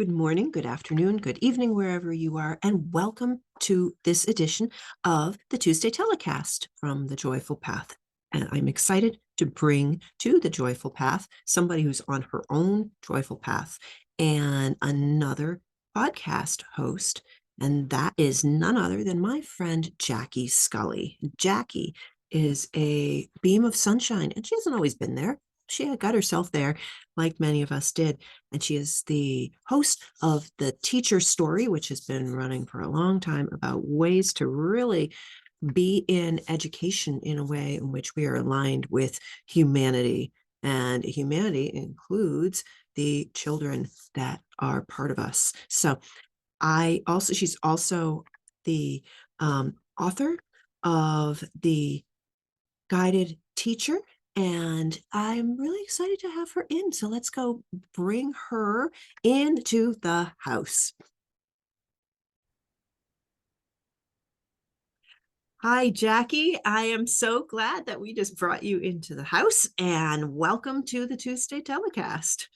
Good morning, good afternoon, good evening, wherever you are, and welcome to this edition of the Tuesday Telecast from the Joyful Path. And I'm excited to bring to the Joyful Path somebody who's on her own joyful path and another podcast host. And that is none other than my friend Jackie Scully. Jackie is a beam of sunshine, and she hasn't always been there. She had got herself there, like many of us did. And she is the host of the Teacher Story, which has been running for a long time, about ways to really be in education in a way in which we are aligned with humanity. And humanity includes the children that are part of us. So she's also the author of the Guided Teacher, and I'm really excited to have her in. So let's go bring her into the house. Hi, Jackie. I am so glad that we just brought you into the house, and welcome to the Tuesday Telecast.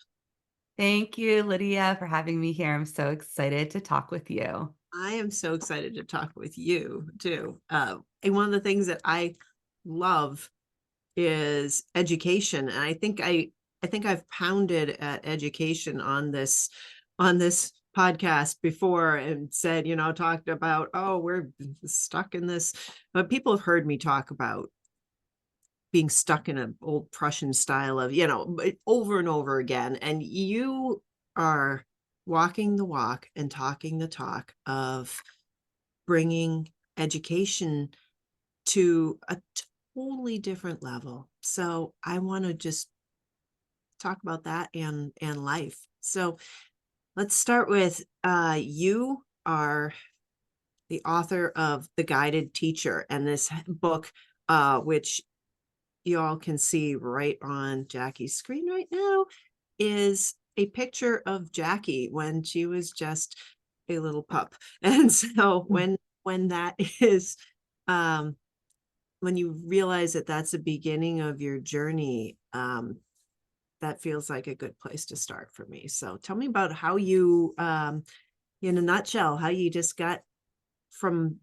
Thank you, Lydia, for having me here. I'm so excited to talk with you. I am so excited to talk with you too. And one of the things that I love is education, and I think I've pounded at education on this podcast before and said, talked about, oh, we're stuck in this, but people have heard me talk about being stuck in an old Prussian style of, over and over again. And you are walking the walk and talking the talk of bringing education to a totally different level. So I want to just talk about that and life. So let's start with you are the author of The Guided Teacher, and this book, which you all can see right on Jackie's screen right now, is a picture of Jackie when she was just a little pup. And so when that is when you realize that that's the beginning of your journey, that feels like a good place to start for me. So tell me about how you, in a nutshell, how you just got from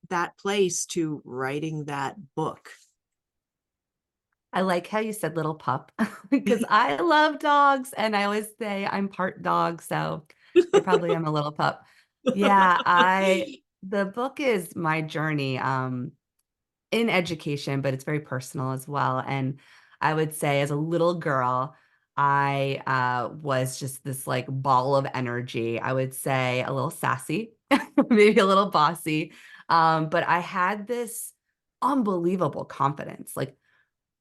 that place to writing that book. I like how you said little pup because I love dogs and I always say I'm part dog, so I probably am a little pup. Yeah, the book is my journey in education, but it's very personal as well. And I would say as a little girl, I was just this like ball of energy. I would say a little sassy, maybe a little bossy. But I had this unbelievable confidence. Like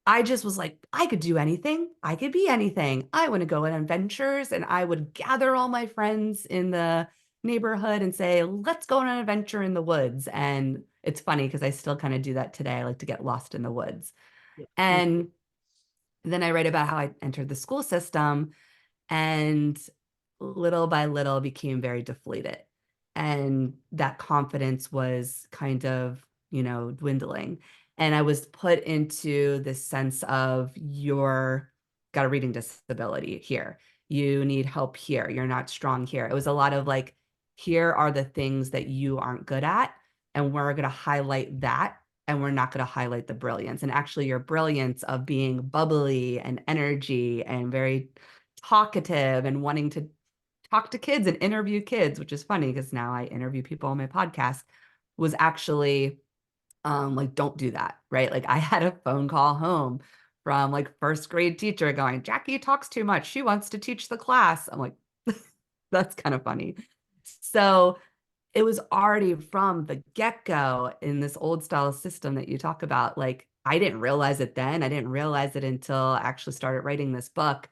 I just was like, I could do anything. I could be anything. I want to go on adventures. And I would gather all my friends in the neighborhood and say, let's go on an adventure in the woods. And it's funny because I still kind of do that today. I like to get lost in the woods. Yeah. And then I write about how I entered the school system and little by little became very deflated. And that confidence was kind of, dwindling. And I was put into this sense of you're got a reading disability here. You need help here. You're not strong here. It was a lot of like, here are the things that you aren't good at. And we're going to highlight that. And we're not going to highlight the brilliance. And actually, your brilliance of being bubbly and energy and very talkative and wanting to talk to kids and interview kids, which is funny because now I interview people on my podcast, was actually like, don't do that, right? Like I had a phone call home from like first grade teacher going, Jackie talks too much. She wants to teach the class. I'm like, that's kind of funny. So it was already from the get-go in this old style system that you talk about. Like I didn't realize it then. I didn't realize it until I actually started writing this book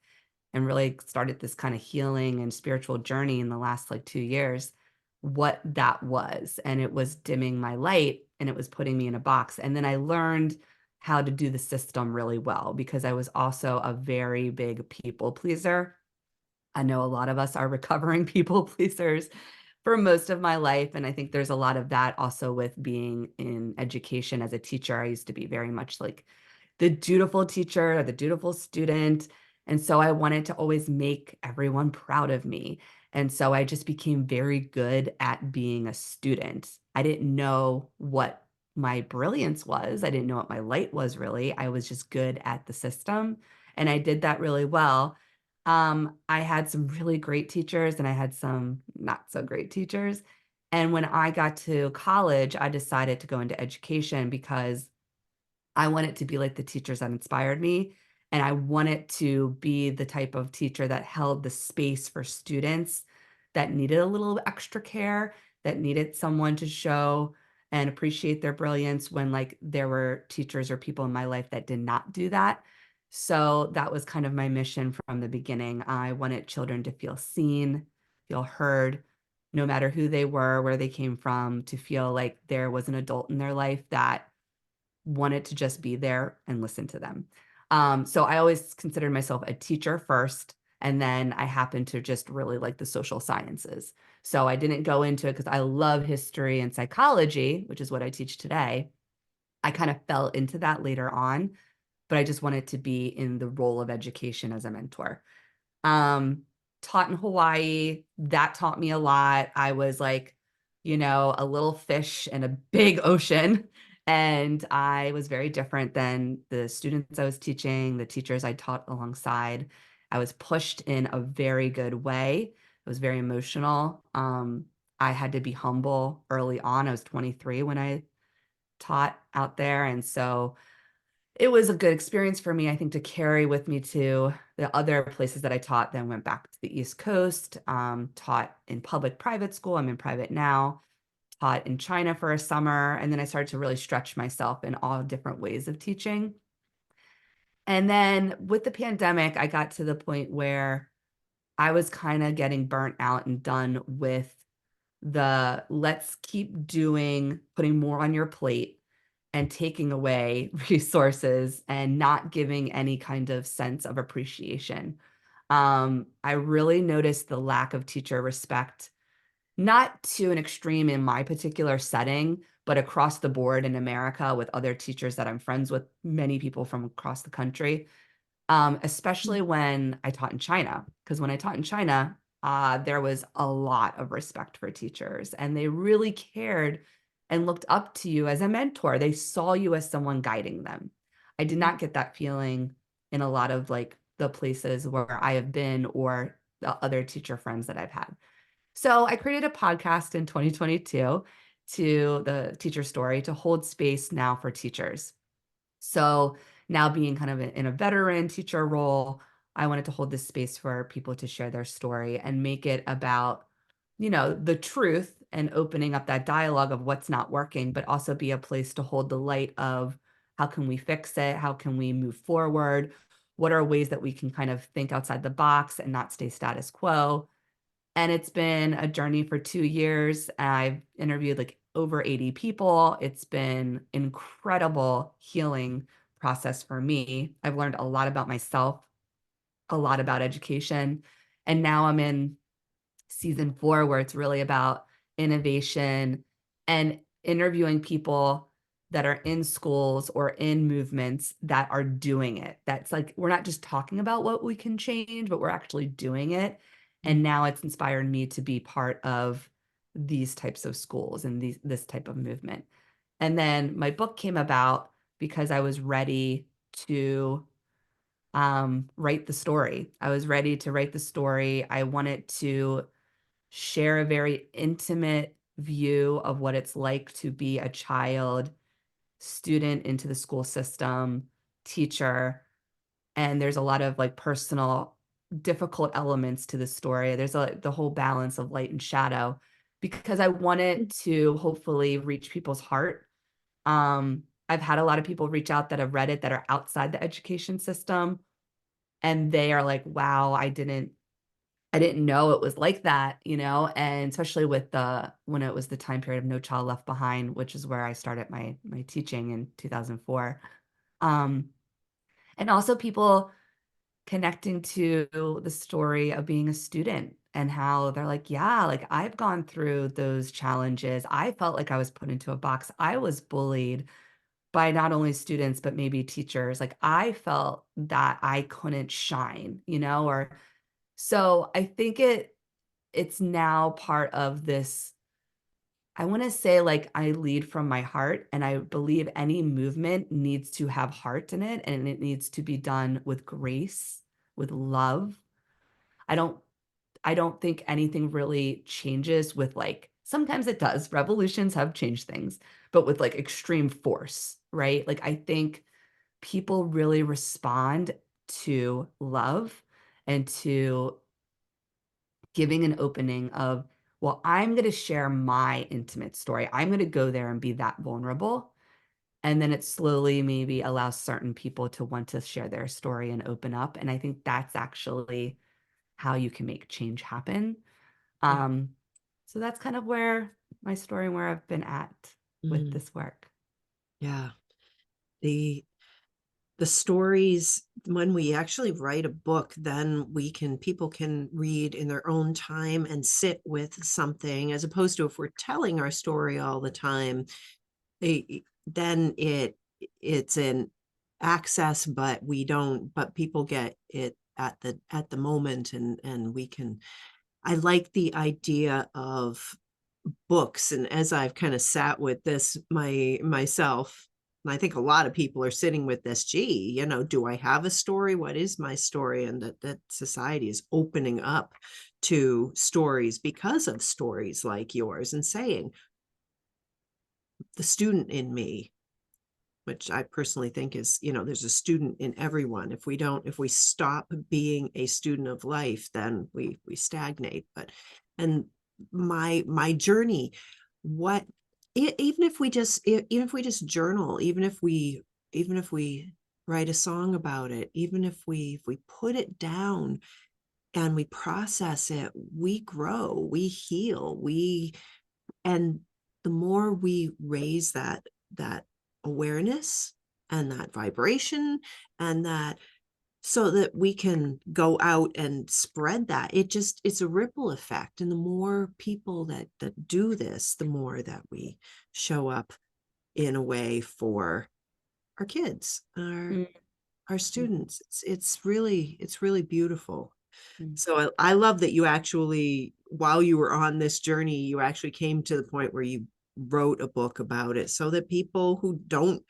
and really started this kind of healing and spiritual journey in the last like 2 years, what that was. And it was dimming my light and it was putting me in a box. And then I learned how to do the system really well because I was also a very big people pleaser. I know a lot of us are recovering people pleasers for most of my life. And I think there's a lot of that also with being in education as a teacher. I used to be very much like the dutiful teacher, the dutiful student. And so I wanted to always make everyone proud of me. And so I just became very good at being a student. I didn't know what my brilliance was. I didn't know what my light was really. I was just good at the system, and I did that really well. I had some really great teachers and I had some not so great teachers. And when I got to college, I decided to go into education because I want it to be like the teachers that inspired me, and I want it to be the type of teacher that held the space for students that needed a little extra care, that needed someone to show and appreciate their brilliance when, like, there were teachers or people in my life that did not do that. So that was kind of my mission from the beginning. I wanted children to feel seen, feel heard, no matter who they were, where they came from, to feel like there was an adult in their life that wanted to just be there and listen to them. So I always considered myself a teacher first, and then I happened to just really like the social sciences. So I didn't go into it because I love history and psychology, which is what I teach today. I kind of fell into that later on, but I just wanted to be in the role of education as a mentor. Um, Taught in Hawaii, that taught me a lot. I was like, a little fish in a big ocean, and I was very different than the students I was teaching, the teachers I taught alongside. I was pushed in a very good way. It was very emotional. I had to be humble early on. I was 23 when I taught out there, and so it was a good experience for me, I think, to carry with me to the other places that I taught, then went back to the East Coast, taught in public private school. I'm in private now, taught in China for a summer, and then I started to really stretch myself in all different ways of teaching. And then with the pandemic, I got to the point where I was kind of getting burnt out and done with the let's keep doing, putting more on your plate and taking away resources and not giving any kind of sense of appreciation. I really noticed the lack of teacher respect, not to an extreme in my particular setting, but across the board in America with other teachers that I'm friends with, many people from across the country, especially when I taught in China. Because when I taught in China, there was a lot of respect for teachers, and they really cared and looked up to you as a mentor. They saw you as someone guiding them. I did not get that feeling in a lot of like the places where I have been or the other teacher friends that I've had. So I created a podcast in 2022 to the teacher story to hold space now for teachers. So now being kind of in a veteran teacher role, I wanted to hold this space for people to share their story and make it about, the truth and opening up that dialogue of what's not working, but also be a place to hold the light of how can we fix it? How can we move forward? What are ways that we can kind of think outside the box and not stay status quo? And it's been a journey for 2 years. I've interviewed, like, over 80 people. It's been incredible healing process for me. I've learned a lot about myself, a lot about education, and now I'm in season 4 where it's really about innovation and interviewing people that are in schools or in movements that are doing it. That's like we're not just talking about what we can change, but we're actually doing it. And now it's inspired me to be part of these types of schools and this type of movement. And then my book came about because I was ready to write the story. I was ready to write the story. I wanted to share a very intimate view of what it's like to be a child, student into the school system, teacher. And there's a lot of like personal, difficult elements to the story. There's the whole balance of light and shadow because I wanted to hopefully reach people's heart. I've had a lot of people reach out that have read it that are outside the education system, and they are like, wow, I didn't know it was like that, and especially with when it was the time period of No Child Left Behind, which is where I started my teaching in 2004. Um, and also people connecting to the story of being a student and how they're like, yeah, like I've gone through those challenges. I felt like I was put into a box. I was bullied by not only students, but maybe teachers. Like I felt that I couldn't shine, or so I think it's now part of this. I want to say, like, I lead from my heart, and I believe any movement needs to have heart in it, and it needs to be done with grace, with love. I don't I don't think anything really changes with, like, sometimes it does. Revolutions have changed things, but with, like, extreme force, right? Like, I think people really respond to love and to giving an opening of, well, I'm going to share my intimate story. I'm going to go there and be that vulnerable. And then it slowly maybe allows certain people to want to share their story and open up. And I think that's actually how you can make change happen. Yeah. Um, so that's kind of where my story and where I've been at with Mm, this work. yeah. The the stories, when we actually write a book, then people can read in their own time and sit with something, as opposed to if we're telling our story all the time, then it's an access, but people get it at the moment, and we can. I like the idea of books, and as I've kind of sat with this myself, and I think a lot of people are sitting with this, gee, do I have a story? What is my story? And that society is opening up to stories because of stories like yours, and saying, the student in me, which I personally think is, there's a student in everyone. If we stop being a student of life, then we stagnate. And my journey, what, even if we just journal, even if we write a song about it, even if we put it down and we process it, we grow, we heal, and the more we raise that awareness and that vibration, and that, so that we can go out and spread that, it's a ripple effect. And the more people that do this, the more that we show up in a way for our kids, Mm, our mm, students. It's really beautiful. mm, So I love that you actually, while you were on this journey, you actually came to the point where you wrote a book about it, so that people who don't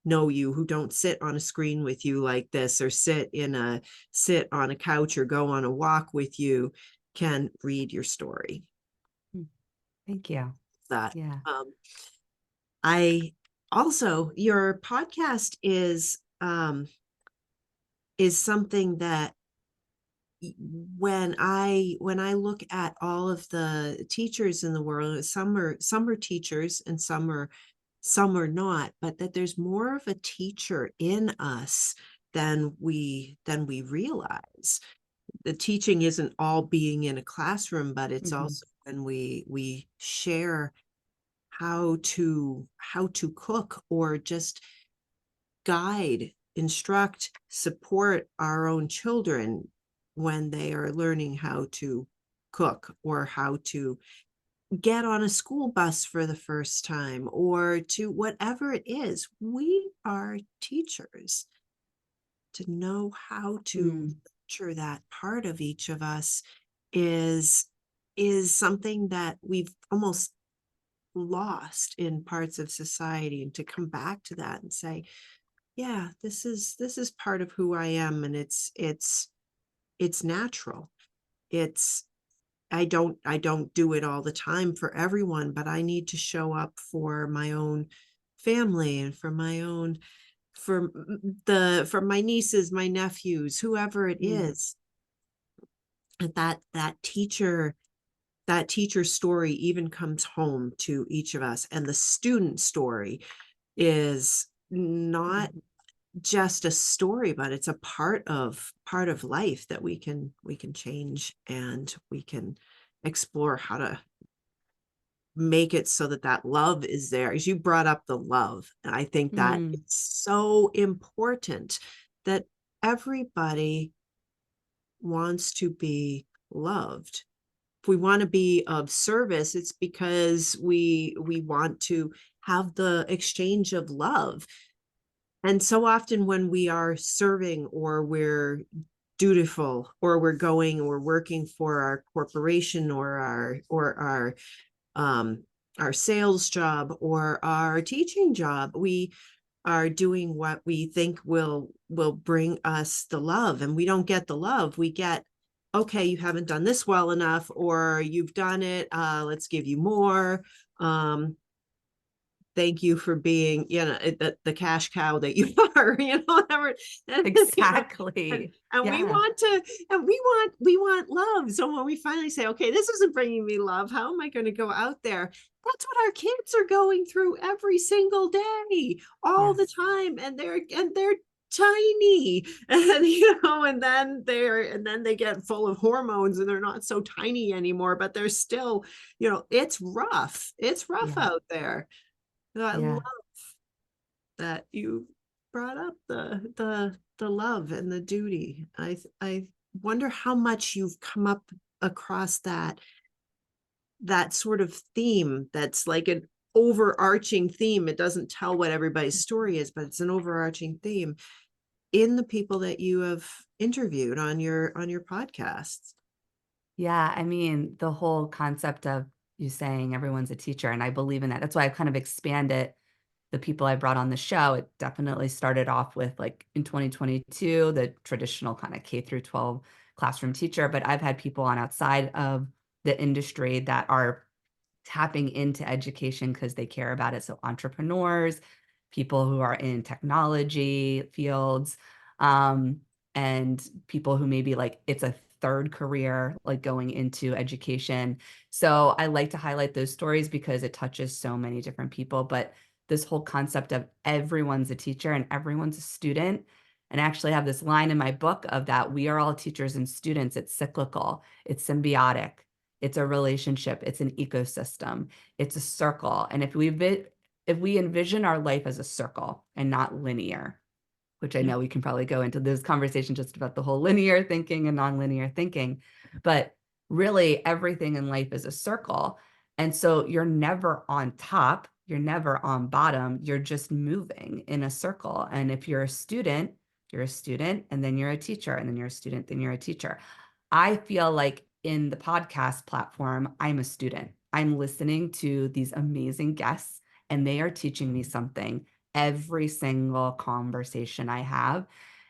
know you, who don't sit on a screen with you like this, or sit on a couch or go on a walk with you, can read your story. mm. Thank you. That Yeah. um, I also, your podcast is something that, when I look at all of the teachers in the world, some are teachers and some are not, but that there's more of a teacher in us than we realize. The teaching isn't all being in a classroom, but it's Mhm. also when we share how to cook, or just guide, instruct, support our own children when they are learning how to cook, or how to get on a school bus for the first time, or to whatever it is. We are teachers. To know how to Mm, nurture that part of each of us is is something that we've almost lost in parts of society, and to come back to that and say, yeah, this is part of who I am, and it's natural. It's I don't do it all the time for everyone, but I need to show up for my own family, and for my nieces, my nephews, whoever it mm, is. And that teacher story even comes home to each of us, and the student story is not mhm, just a story, but it's a part of life that we can change, and we can explore how to make it so that love is there. As you brought up the love, and I think that mm, it's so important that everybody wants to be loved. If we want to be of service, it's because we want to have the exchange of love. And so often when we are serving, or we're dutiful, or we're working for our corporation or um our sales job or our teaching job. We are doing what we think will bring us the love, and we don't get the love. We get, okay, you haven't done this well enough, or you've done it, let's give you more. Thank you for being, the cash cow that you are, whatever. Exactly. And we Yeah. want to, and we want love. So when we finally say, okay, this isn't bringing me love, how am I going to go out there? That's what our kids are going through every single day, all the Yes. time. And they're tiny, and then they get full of hormones and they're not so tiny anymore, but they're still, it's rough Yeah. out there. So I love Yeah. that you brought up the love and the duty. I wonder how much you've come up across that sort of theme that's like an overarching theme. It doesn't tell what everybody's story is, but it's an overarching theme in the people that you have interviewed on your podcasts. Yeah, I mean, the whole concept of you saying everyone's a teacher, and I believe in that. That's why I've kind of expanded the people I brought on the show. It definitely started off with, like, in 2022, the traditional kind of K through 12 classroom teacher, but I've had people on outside of the industry that are tapping into education because they care about it. So entrepreneurs, people who are in technology fields, um, and people who maybe like it's a third career, like going into education. So I like to highlight those stories because it touches so many different people. But this whole concept of everyone's a teacher and everyone's a student. And I actually have this line in my book of that we are all teachers and students. It's cyclical, it's symbiotic, it's a relationship, it's an ecosystem, it's a circle. And if we envision our life as a circle and not linear, which I Yeah. know we can probably go into this conversation just about the whole linear thinking and nonlinear thinking, but really everything in life is a circle. And so you're never on top, you're never on bottom, you're just moving in a circle. And if you're a student, and then you're a teacher, and then you're a student, then you're a teacher. I feel like in the podcast platform, I'm a student. I'm listening to these amazing guests, and they are teaching me something every single conversation I have.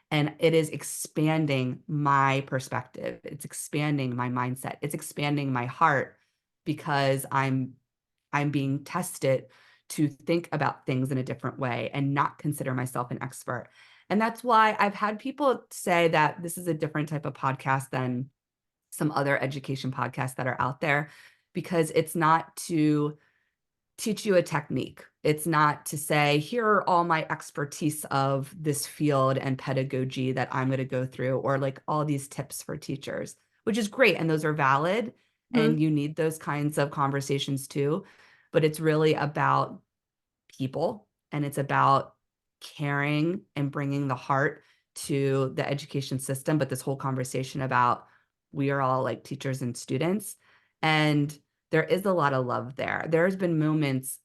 And it is expanding my perspective. It's expanding my mindset. It's expanding my heart because I'm being tested to think about things in a different way and not consider myself an expert. And that's why I've had people say that this is a different type of podcast than some other education podcasts that are out there, because it's not to teach you a technique. It's not to say, here are all my expertise of this field and pedagogy that I'm going to go through, or like all these tips for teachers, which is great. And those are valid. Mhm. And you need those kinds of conversations too. But it's really about people, and it's about caring and bringing the heart to the education system. But this whole conversation about we are all like teachers and students, and there is a lot of love there. There's been moments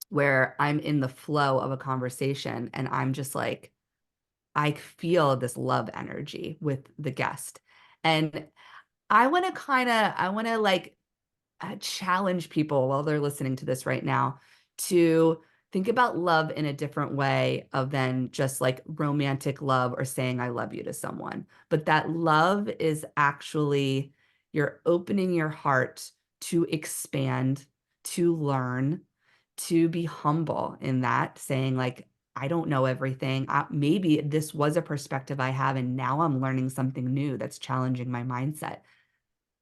where I'm in the flow of a conversation and I'm just like, I feel this love energy with the guest. And I want to like challenge people while they're listening to this right now to think about love in a different way of than just like romantic love or saying I love you to someone. But that love is actually you're opening your heart to expand, to learn, to be humble in that, saying like, I don't know everything. Maybe this was a perspective I have, and now I'm learning something new that's challenging my mindset.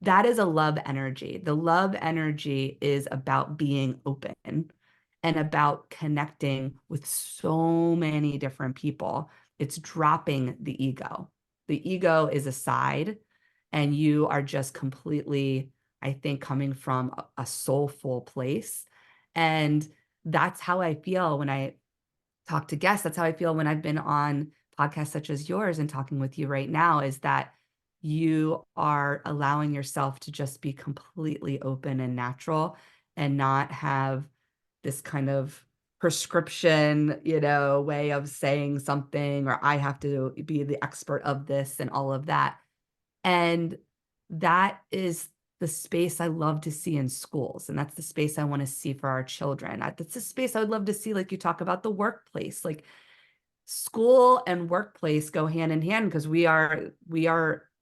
That is a love energy. The love energy is about being open and about connecting with so many different people. It's dropping the ego. The ego is aside, and you are just completely, I think, coming from a soulful place. And that's how I feel when I talk to guests. That's how I feel when I've been on podcasts such as yours and talking with you right now, is that you are allowing yourself to just be completely open and natural and not have this kind of prescription, way of saying something, or I have to be the expert of this and all of that. And that is the space I love to see in schools. And that's the space I want to see for our children. That's the space I would love to see, like you talk about the workplace, like school and workplace go hand in hand, because we are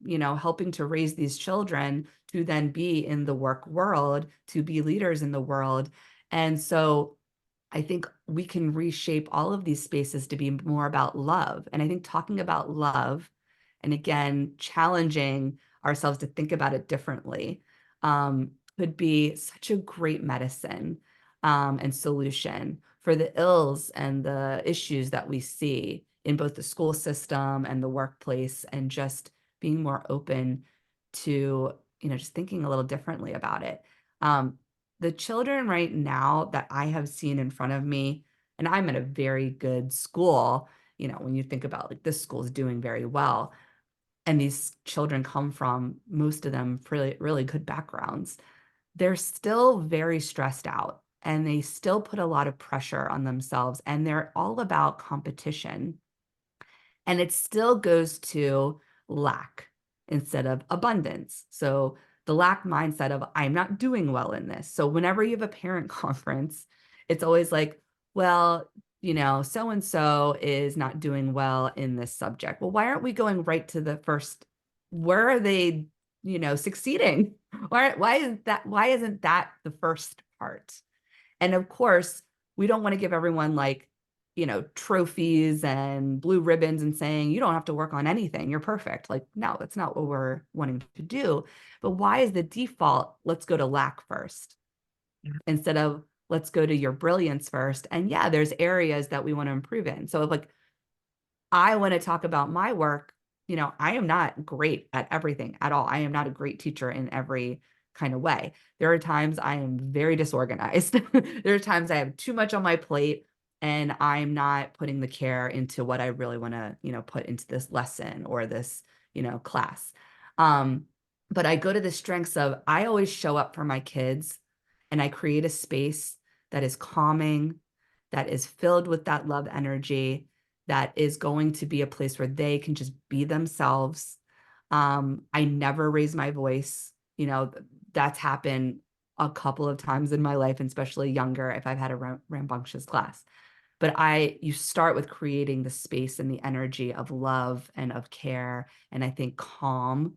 helping to raise these children to then be in the work world, to be leaders in the world. And so I think we can reshape all of these spaces to be more about love. And I think talking about love, and again, challenging ourselves to think about it differently, could be such a great medicine, and solution for the ills and the issues that we see in both the school system and the workplace, and just being more open to, just thinking a little differently about it. The children right now that I have seen in front of me, and I'm at a very good school, when you think about like this school is doing very well, and these children come from, most of them, really, really good backgrounds, they're still very stressed out, and they still put a lot of pressure on themselves, and they're all about competition. And it still goes to lack instead of abundance. So the lack mindset of, I'm not doing well in this. So whenever you have a parent conference, it's always like, well, so and so is not doing well in this subject. Well, why aren't we going right to the first? Where are they, succeeding? Why isn't that the first part? And of course, we don't want to give everyone like, trophies and blue ribbons and saying, you don't have to work on anything, you're perfect. Like, no, that's not what we're wanting to do. But why is the default, let's go to lack first, instead of let's go to your brilliance first? And yeah, there's areas that we want to improve in. So like, I want to talk about my work. I am not great at everything at all. I am not a great teacher in every kind of way. There are times I am very disorganized. There are times I have too much on my plate, and I'm not putting the care into what I really want to, put into this lesson or this, class. Um, but I go to the strengths of, I always show up for my kids, and I create a space that is calming, that is filled with that love energy, that is going to be a place where they can just be themselves. I never raise my voice. That's happened a couple of times in my life, and especially younger, if I've had a rambunctious class. But you start with creating the space and the energy of love and of care, and I think calm,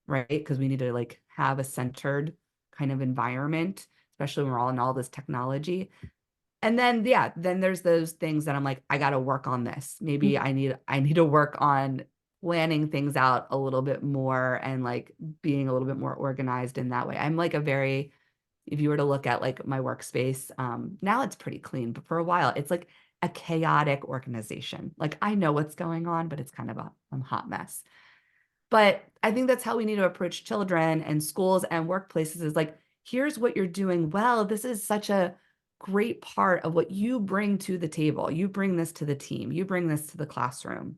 right? Because we need to like have a centered kind of environment, especially when we're all in all this technology. And then, yeah, then there's those things that I'm like, I got to work on this. Maybe I need to work on planning things out a little bit more, and like being a little bit more organized in that way. I'm like if you were to look at like my workspace, now it's pretty clean, but for a while it's like a chaotic organization. Like I know what's going on, but it's kind of a hot mess. But I think that's how we need to approach children and schools and workplaces, is like, here's what you're doing well. This is such a great part of what you bring to the table. You bring this to the team. You bring this to the classroom.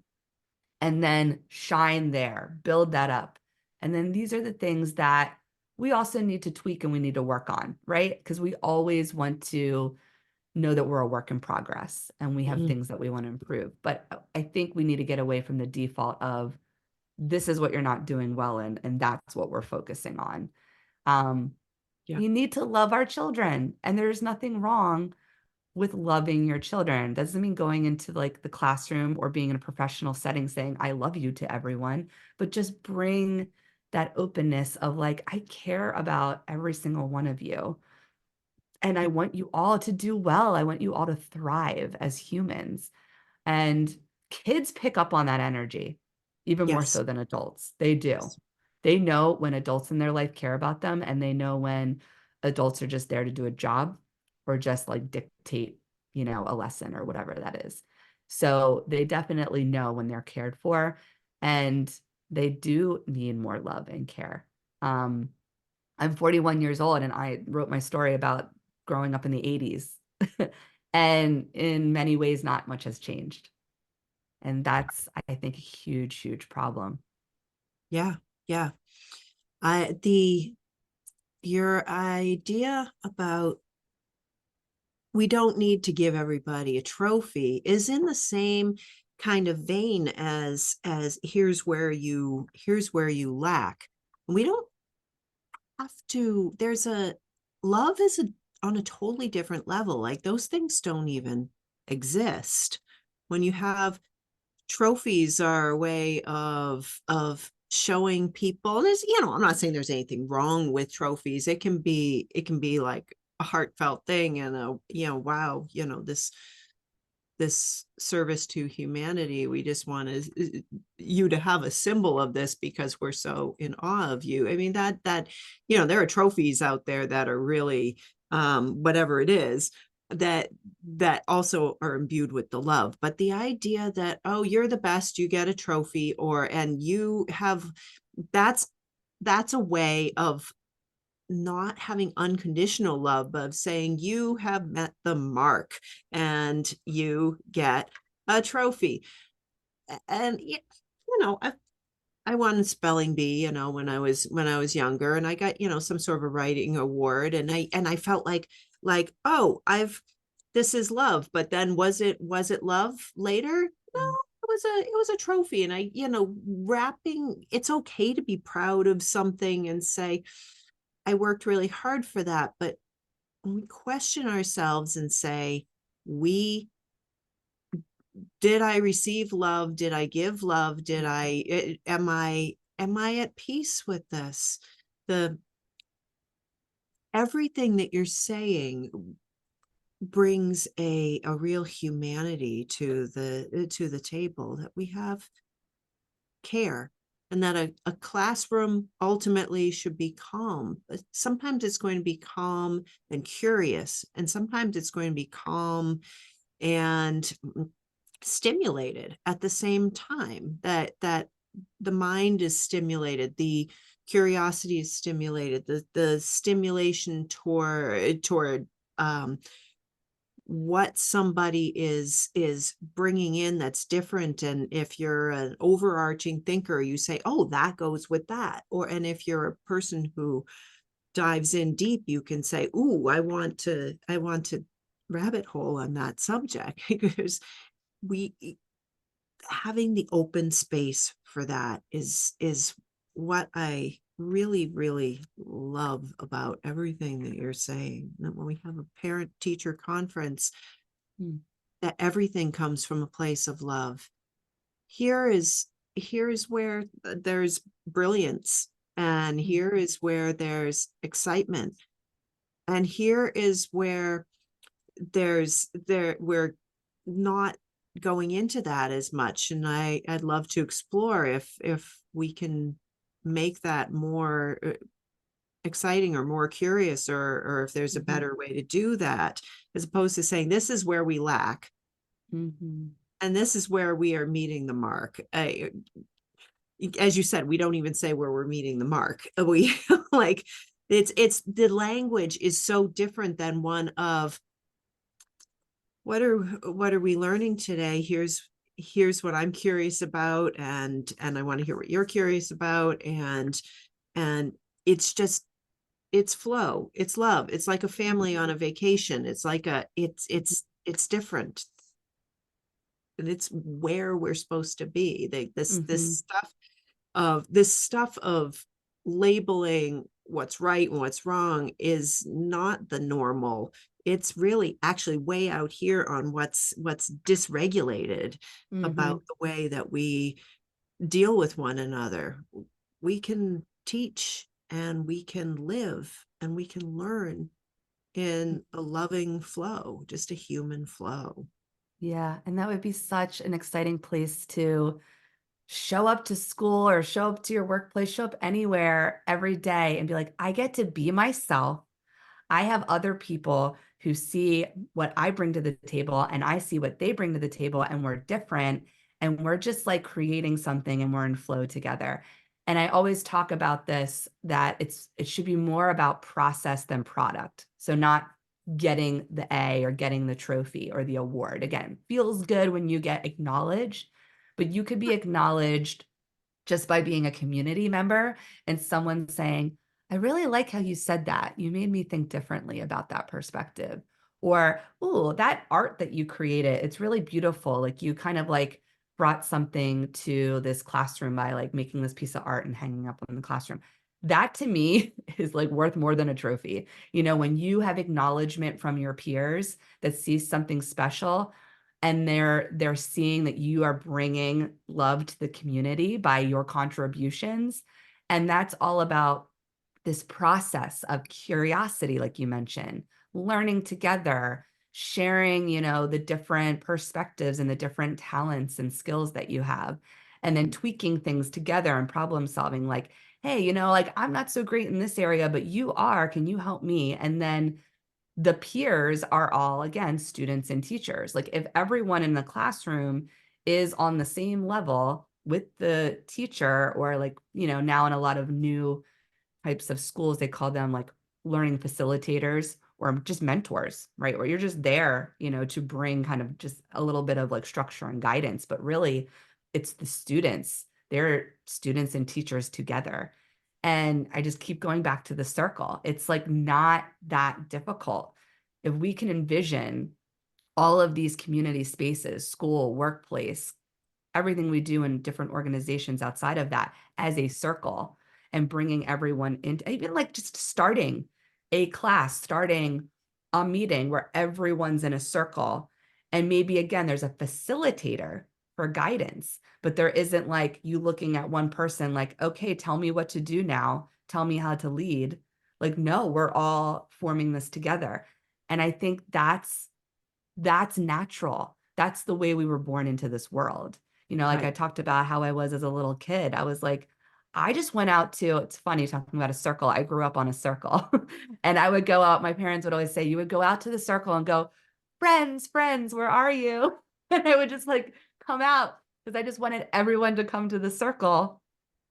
And then shine there, build that up. And then these are the things that we also need to tweak and we need to work on, right? Because we always want to know that we're a work in progress and we have Mhm. things that we want to improve. But I think we need to get away from the default of, this is what you're not doing well in, and that's what we're focusing on. Um, Yeah. we need to love our children, and there's nothing wrong with loving your children. Doesn't mean going into like the classroom or being in a professional setting saying, I love you to everyone, but just bring that openness of like, I care about every single one of you. And I want you all to do well. I want you all to thrive as humans. And kids pick up on that energy even more Yes. so than adults. They do. Yes. They know when adults in their life care about them, and they know when adults are just there to do a job or just like dictate, a lesson or whatever that is. So they definitely know when they're cared for, and they do need more love and care. Um, I'm 41 years old, and I wrote my story about growing up in the 80s. And in many ways, not much has changed. And that's, I think, a huge, huge problem. Yeah. Yeah. The your idea about we don't need to give everybody a trophy is in the same kind of vein as here's where you lack. We don't have to, there's a love is on a totally different level. Like those things don't even exist. When you have trophies are a way of showing people, and there's, I'm not saying there's anything wrong with trophies. It can be like a heartfelt thing and wow, this service to humanity. We just want you to have a symbol of this because we're so in awe of you. I mean, that there are trophies out there that are really whatever it is, that also are imbued with the love. But the idea that, oh, you're the best, you get a trophy, and you have, that's a way of not having unconditional love, but of saying you have met the mark and you get a trophy. And I won a spelling bee, when I was younger, and I got, some sort of a writing award, and I felt like, oh, this is love. But then was it love later? No, it was a trophy. And wrapping, it's okay to be proud of something and say, I worked really hard for that. But when we question ourselves and say, we did I receive love? Did I give love? Am I at peace with this? Everything that you're saying brings a real humanity to the table, that we have care, and that a classroom ultimately should be calm. But sometimes it's going to be calm and curious, and sometimes it's going to be calm and stimulated at the same time. That the mind is stimulated, the curiosity is stimulated, the stimulation toward what somebody is bringing in that's different. And if you're an overarching thinker, you say, oh, that goes with that. And if you're a person who dives in deep, you can say, ooh, I want to rabbit hole on that subject. Because we having the open space for that is what I really, really love about everything that you're saying. That when we have a parent teacher conference, that everything comes from a place of love. Here is where there's brilliance, and here is where there's excitement, and here is where we're not going into that as much. And I'd love to explore if we can make that more exciting or more curious, or if there's a better way to do that, as opposed to saying this is where we lack and this is where we are meeting the mark. As you said, we don't even say where we're meeting the mark. We like it's the language is so different than one of what are we learning today. Here's what I'm curious about, and I want to hear what you're curious about, and it's flow, it's love, it's like a family on a vacation. It's like it's different, and it's where we're supposed to be. This stuff of labeling what's right and what's wrong is not the normal. It's really actually way out here on what's dysregulated about the way that we deal with one another. We can teach, and we can live, and we can learn in a loving flow, just a human flow. Yeah, and that would be such an exciting place to show up to school or show up to your workplace, show up anywhere every day and be like, I get to be myself. I have other people who see what I bring to the table and I see what they bring to the table, and we're different, and we're just like creating something, and we're in flow together. And I always talk about this, that it should be more about process than product. So not getting the A or getting the trophy or the award. Again, feels good when you get acknowledged, but you could be acknowledged just by being a community member and someone saying, I really like how you said that. You made me think differently about that perspective. Or, oh, that art that you created, it's really beautiful. Like you kind of like brought something to this classroom by like making this piece of art and hanging up in the classroom. That to me is like worth more than a trophy. You know, when you have acknowledgement from your peers that see something special, and they're seeing that you are bringing love to the community by your contributions. And that's all about this process of curiosity, like you mentioned, learning together, sharing, you know, the different perspectives and the different talents and skills that you have, and then tweaking things together and problem solving, like, hey, you know, like I'm not so great in this area, but you are, can you help me? And then the peers are all, again, students and teachers. Like if everyone in the classroom is on the same level with the teacher, or like, you know, now in a lot of new types of schools, they call them like learning facilitators or just mentors, right? Or you're just there, you know, to bring kind of just a little bit of like structure and guidance, but really it's the students, they're students and teachers together. And I just keep going back to the circle. It's like not that difficult. If we can envision all of these community spaces, school, workplace, everything we do in different organizations outside of that as a circle, and bringing everyone into, even like just starting a class, starting a meeting where everyone's in a circle. And maybe again, there's a facilitator for guidance, but there isn't like you looking at one person like, okay, tell me what to do now. Tell me how to lead. Like, no, we're all forming this together. And I think that's natural. That's the way we were born into this world. You know, like I Right. talked about how I was as a little kid. I was like, I just went out to, it's funny talking about a circle. I grew up on a circle and I would go out. My parents would always say, you would go out to the circle and go, friends, friends, where are you? And I would just like come out because I just wanted everyone to come to the circle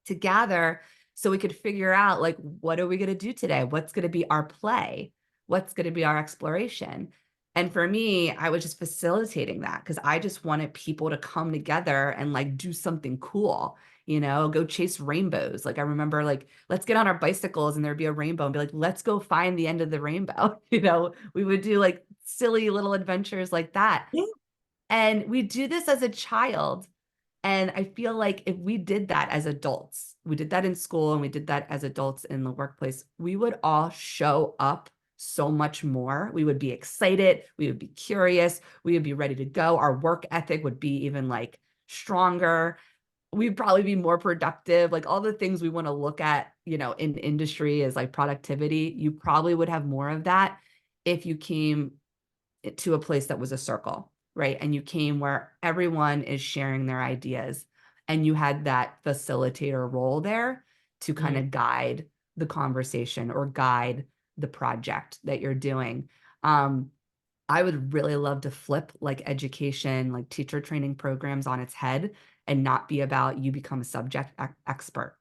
to gather so we could figure out like, what are we going to do today? What's going to be our play? What's going to be our exploration? And for me, I was just facilitating that because I just wanted people to come together and like do something cool, you know, go chase rainbows. Like I remember like, let's get on our bicycles and there'd be a rainbow and be like, let's go find the end of the rainbow. You know, we would do like silly little adventures like that. Yeah. And we do this as a child. And I feel like if we did that as adults, we did that in school and we did that as adults in the workplace, we would all show up so much more. We would be excited. We would be curious. We would be ready to go. Our work ethic would be even like stronger. We'd probably be more productive. Like all the things we want to look at, you know, in industry as like productivity, you probably would have more of that if you came to a place that was a circle, right? And you came where everyone is sharing their ideas and you had that facilitator role there to kind Mm. of guide the conversation or guide the project that you're doing. Um, I would really love to flip like education, like teacher training programs on its head and not be about you become a subject expert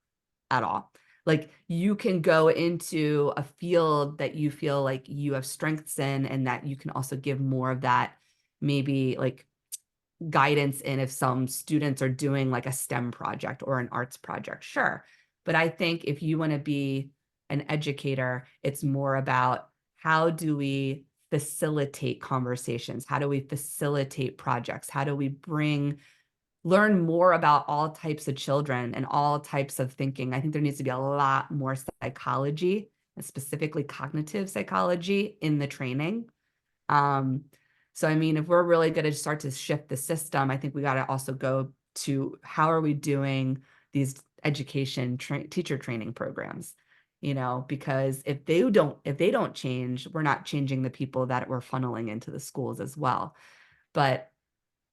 at all. Like you can go into a field that you feel like you have strengths in and that you can also give more of that maybe like guidance in if some students are doing like a STEM project or an arts project. Sure. But I think if you want to be an educator, it's more about how do we facilitate conversations? How do we facilitate projects? How do we learn more about all types of children and all types of thinking? I think there needs to be a lot more psychology, and specifically cognitive psychology in the training. Um, so, I mean, if we're really going to start to shift the system, I think we got to also go to how are we doing these education teacher training programs, you know, because if they don't change, we're not changing the people that we're funneling into the schools as well. But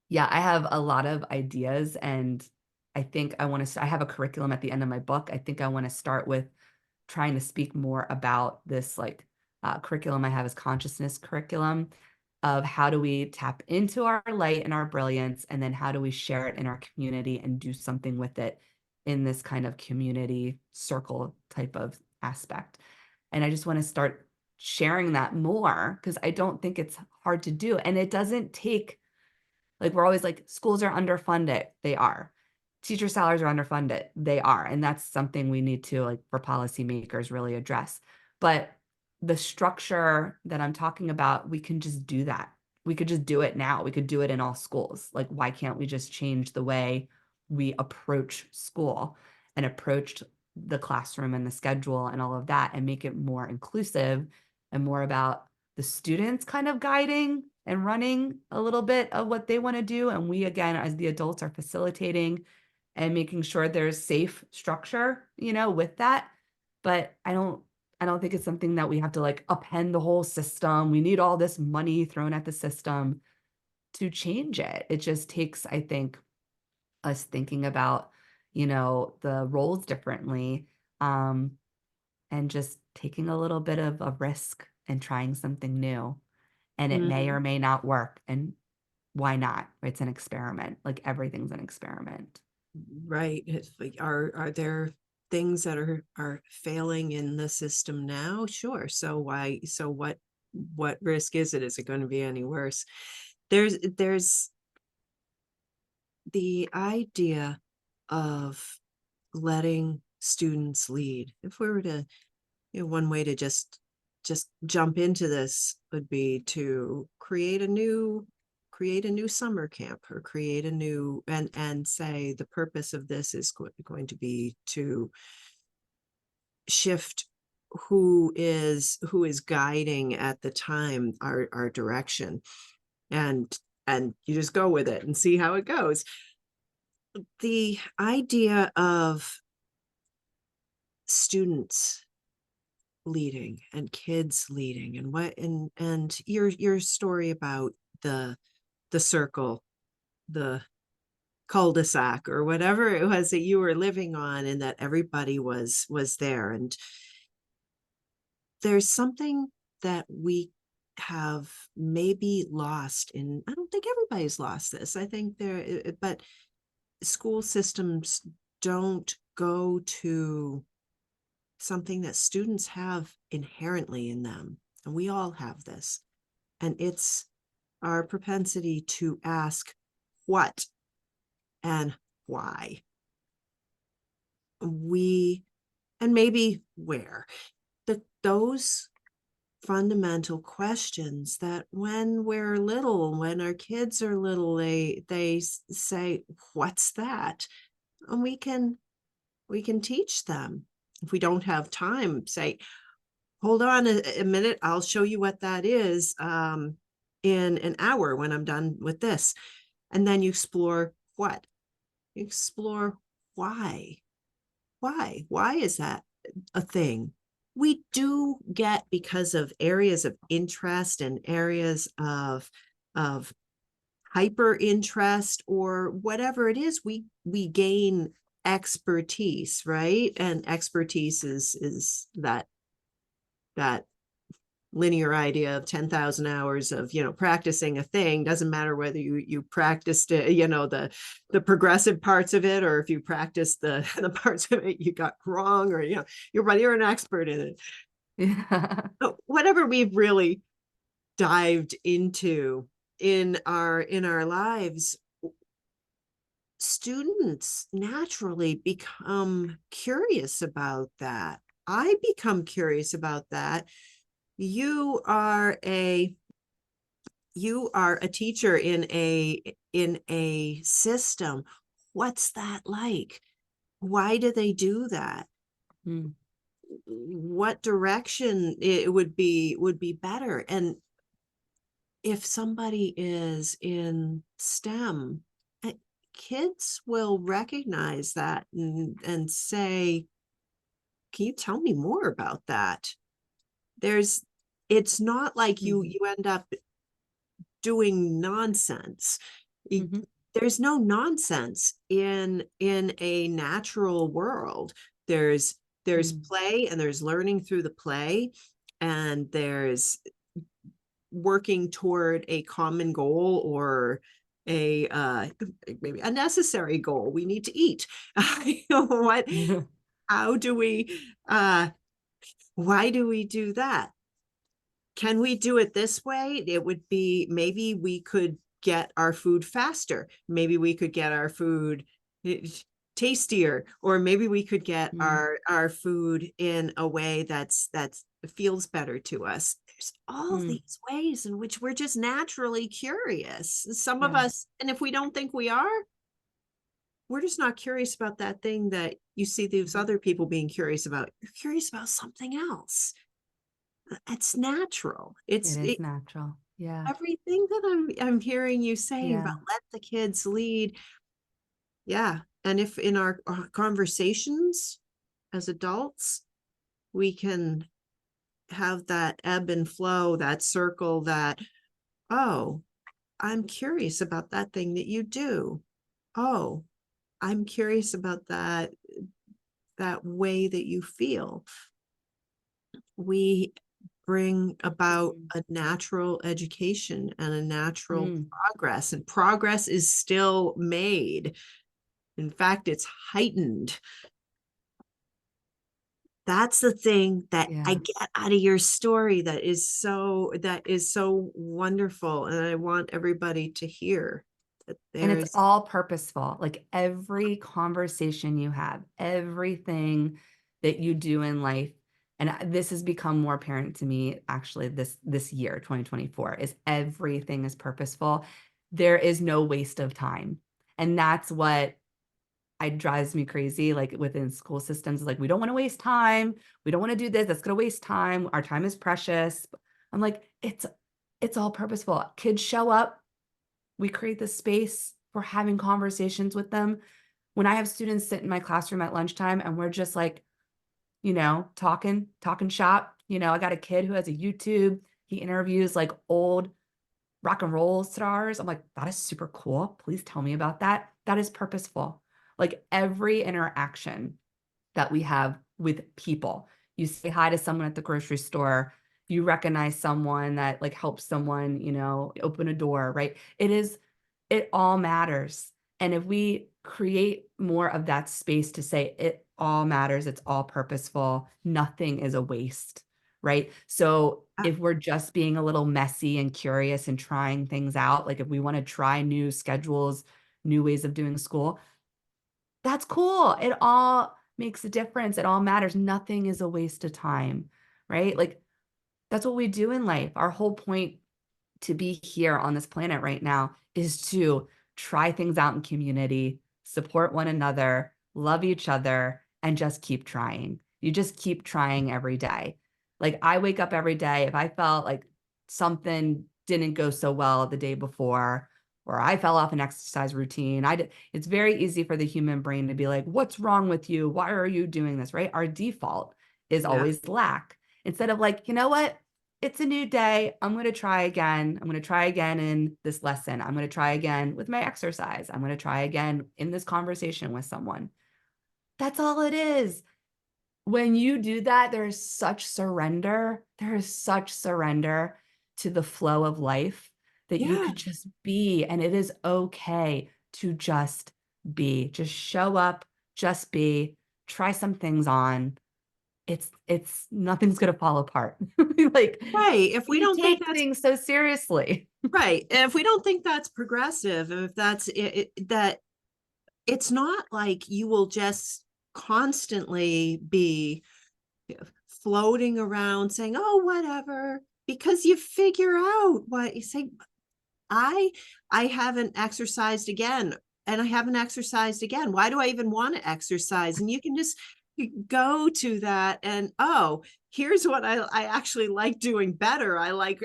yeah, I have a lot of ideas and I think I have a curriculum at the end of my book. I think I want to start with trying to speak more about this like curriculum I have is consciousness curriculum of how do we tap into our light and our brilliance, and then how do we share it in our community and do something with it in this kind of community circle type of aspect. And I just want to start sharing that more because I don't think it's hard to do. And it doesn't take, like, we're always like, schools are underfunded. They are. Teacher salaries are underfunded. They are. And that's something we need to, like, for policymakers, really address. But the structure that I'm talking about, we can just do that. We could just do it now. We could do it in all schools. Like, why can't we just change the way we approach school and approach the classroom and the schedule and all of that and make it more inclusive and more about the students kind of guiding and running a little bit of what they want to do. And we, again, as the adults, are facilitating and making sure there's safe structure, with that. But I don't think it's something that we have to like upend the whole system. We need all this money thrown at the system to change it. It just takes, I think, us thinking about, the roles differently, um, and just taking a little bit of a risk and trying something new. And it may or Mhm. may not work. And why not? It's an experiment. Like, everything's an experiment. Right. It's like, are there things that are failing in the system now? Sure. So what risk is it? Is it going to be any worse? There's the idea of letting students lead. If we were to, one way to just jump into this would be to create a new summer camp, or create a new, and say the purpose of this is going to be to shift who is guiding at the time our direction, and you just go with it and see how it goes. The idea of students leading and kids leading, and what and your story about the circle, the cul-de-sac, or whatever it was that you were living on, and that everybody was there. And there's something that we have maybe lost in, I don't think everybody's lost this, I think but school systems don't go to something that students have inherently in them, and we all have this, and it's our propensity to ask what and why, we and maybe where, that those fundamental questions that when we're little, when our kids are little, they say, what's that? And we can teach them. If we don't have time, say, hold on a minute, I'll show you what that is, in an hour when I'm done with this. And then you explore what? You explore why. Why is that a thing? We do get, because of areas of interest and areas of hyper interest, or whatever it is, we gain expertise, right? And expertise is that linear idea of 10,000 hours of, practicing a thing. Doesn't matter whether you practiced it, the progressive parts of it, or if you practiced the parts of it you got wrong, or you're an expert in it. Yeah. But whatever we've really dived into in our lives, students naturally become curious about that. I become curious about that. You are a teacher in a system. What's that like? Why do they do that? Mm. What direction it would be better? And if somebody is in STEM, kids will recognize that, and say, can you tell me more about that? There's It's not like you Mhm. you end up doing nonsense. Mhm. There's no nonsense in a natural world. There's Mm. play, and there's learning through the play, and there's working toward a common goal, or a maybe a necessary goal. We need to eat. What how do we why do we do that? Can we do it this way? It would be, maybe we could get our food faster. Maybe we could get our food tastier, or maybe we could get Mm. our food in a way that's feels better to us. There's all Mm, these ways in which we're just naturally curious. Some of yeah. us, and if we don't think we are, we're just not curious about that thing that you see these other people being curious about. You're curious about something else. It's natural. It is natural. Yeah. Everything that I'm hearing you saying about Yeah. let the kids lead. Yeah. And if in our conversations as adults, we can have that ebb and flow, that circle, that, oh, I'm curious about that thing that you do. Oh, I'm curious about that way that you feel. We bring about Mm. a natural education and a natural Mm. progress, and progress is still made. In fact, it's heightened. That's the thing that I Yeah. get out of your story that is so wonderful, and I want everybody to hear that And it's there's all purposeful. Like every conversation you have, everything that you do in life, and this has become more apparent to me actually this year, 2024, is everything is purposeful. There is no waste of time. And that's what I drives me crazy, like within school systems, like we don't want to waste time. We don't want to do this. That's going to waste time. Our time is precious. I'm like, it's all purposeful. Kids show up, we create the space for having conversations with them. When I have students sit in my classroom at lunchtime and we're just like, talking shop. I got a kid who has a YouTube. He interviews like old rock and roll stars. I'm like, that is super cool. Please tell me about that. That is purposeful. Like every interaction that we have with people. You say hi to someone at the grocery store, you recognize someone that like helps someone, open a door, right? It all matters. And if we create more of that space to say it all matters, it's all purposeful, nothing is a waste, right? So uh, if we're just being a little messy and curious and trying things out, like if we want to try new schedules, new ways of doing school, that's cool. It all makes a difference. It all matters. Nothing is a waste of time, right? Like that's what we do in life. Our whole point to be here on this planet right now is to try things out in community, support one another, love each other, and just keep trying. You just keep trying every day. Like I wake up every day, if I felt like something didn't go so well the day before, or I fell off an exercise routine, it's very easy for the human brain to be like, what's wrong with you? Why are you doing this? Right? Our default is yeah, always lack. Instead of like, you know what? It's a new day. I'm going to try again. I'm going to try again in this lesson. I'm going to try again with my exercise. I'm going to try again in this conversation with someone. That's all it is. When you do that, there is such surrender. There is such surrender to the flow of life that you yeah. could just be. And it is okay to just be. Just show up, just be, try some things on. It's nothing's gonna fall apart. Like, Right. If we you don't think take that's things so seriously. right, and if we don't think that's progressive, and if that's that it's not like you will just constantly be floating around saying, "Oh, whatever," because you figure out what you say. I I haven't exercised again, and I haven't exercised again. Why do I even want to exercise? And you can just go to that and, oh, here's what I actually like doing better. I like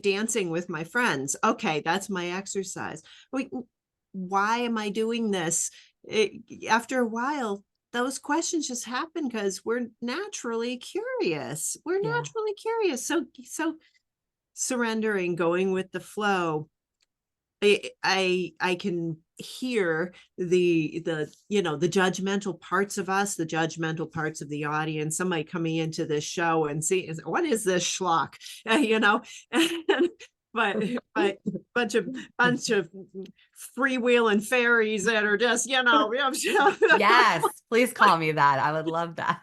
dancing with my friends. Okay, that's my exercise. Wait, why am I doing this? After a while, those questions just happen because we're naturally curious. We're Yeah, naturally curious. So surrendering, going with the flow. I can hear the judgmental parts of us, the judgmental parts of the audience, somebody coming into this show and see what is this schlock, you know, and, but bunch of freewheeling fairies that are just yes, please call me that. I would love that.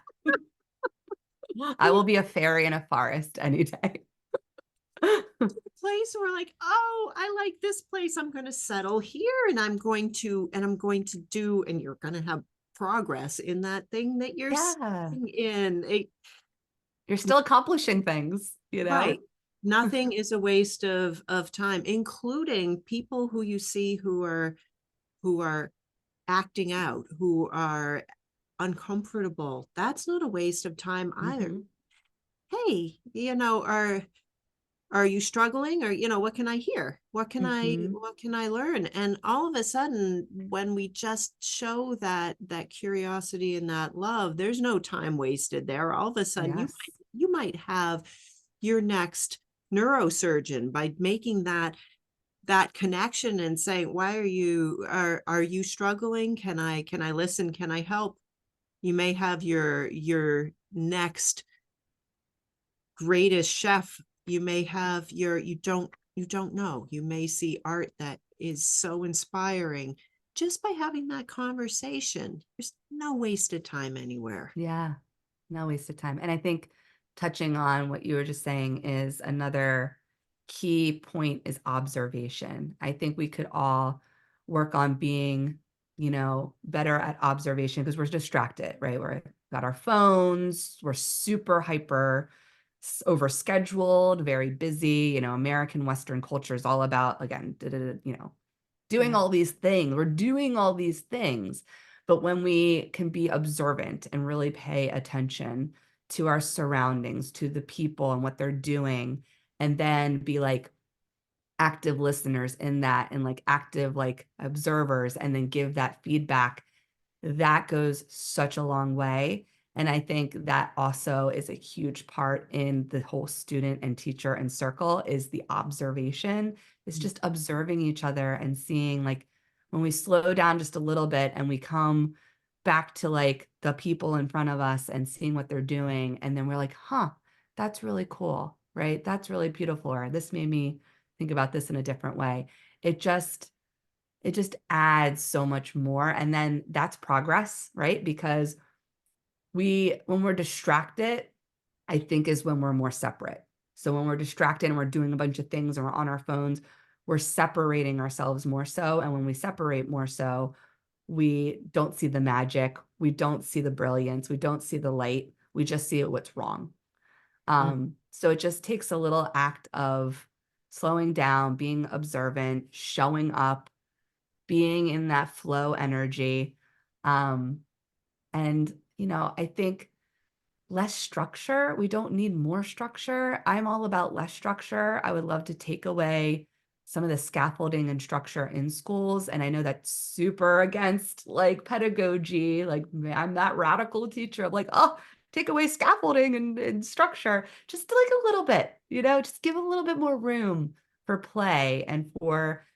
I will be a fairy in a forest any day. place where like, oh, I like this place, I'm going to settle here, and I'm going to do, and you're going to have progress in that thing that you're Yeah. sitting in. You're still accomplishing things, you know? Right. Nothing is a waste of time, including people who you see who are acting out, who are uncomfortable. That's not a waste of time either. Mhm. Hey, are you struggling? Or, what can I hear? Mhm. What can I learn? And all of a sudden, when we just show that curiosity and that love, there's no time wasted there. All of a sudden, Yes. you might have your next neurosurgeon by making that connection and saying, why are you struggling? Can I listen? Can I help? You may have your next greatest chef. You may have you don't know. You may see art that is so inspiring just by having that conversation. There's no wasted time anywhere. Yeah. No waste of time. And I think touching on what you were just saying is another key point is observation. I think we could all work on being, better at observation because we're distracted, right? We're got our phones, we're super hyper overscheduled, very busy. American Western culture is all about, again, doing Yeah. all these things. We're doing all these things. But when we can be observant and really pay attention to our surroundings, to the people and what they're doing, and then be like active listeners in that and like active like observers and then give that feedback, that goes such a long way. And I think that also is a huge part in the whole student and teacher and circle is the observation. It's just observing each other and seeing like when we slow down just a little bit and we come back to like the people in front of us and seeing what they're doing. And then we're like, huh, that's really cool, right? That's really beautiful. Or this made me think about this in a different way. It just it just adds so much more, and then that's progress, right? Because when we're distracted, I think is when we're more separate. So when we're distracted and we're doing a bunch of things and we're on our phones, we're separating ourselves more so, and when we separate more so, we don't see the magic, we don't see the brilliance, we don't see the light, we just see what's wrong. Mm. So it just takes a little act of slowing down, being observant, showing up, being in that flow energy. Um, and, I think less structure, we don't need more structure. I'm all about less structure. I would love to take away some of the scaffolding and structure in schools. And I know that's super against like pedagogy. Like I'm that radical teacher of like, oh, take away scaffolding and structure, just like a little bit, just give a little bit more room for play and for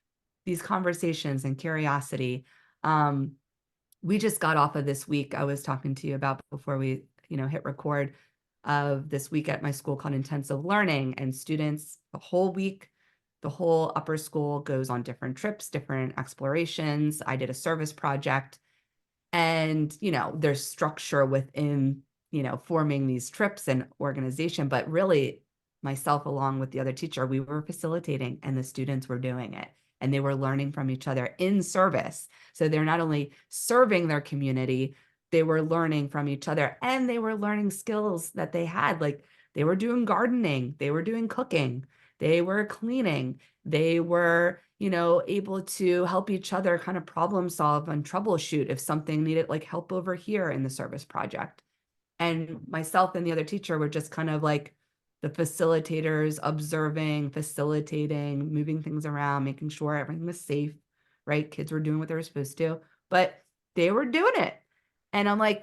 these conversations and curiosity. Um, we just got off of this week I was talking to you about before we, hit record of this week at my school called intensive learning, and students the whole week, the whole upper school goes on different trips, different explorations. I did a service project and, there's structure within, forming these trips and organization, but really myself along with the other teacher, we were facilitating and the students were doing it and they were learning from each other in service. So they're not only serving their community, they were learning from each other and they were learning skills that they had. Like they were doing gardening, they were doing cooking, they were cleaning, they were, able to help each other kind of problem solve and troubleshoot if something needed like help over here in the service project. And myself and the other teacher were just kind of like the facilitators, observing, facilitating, moving things around, making sure everything was safe, right? Kids were doing what they were supposed to, but they were doing it. And I'm like,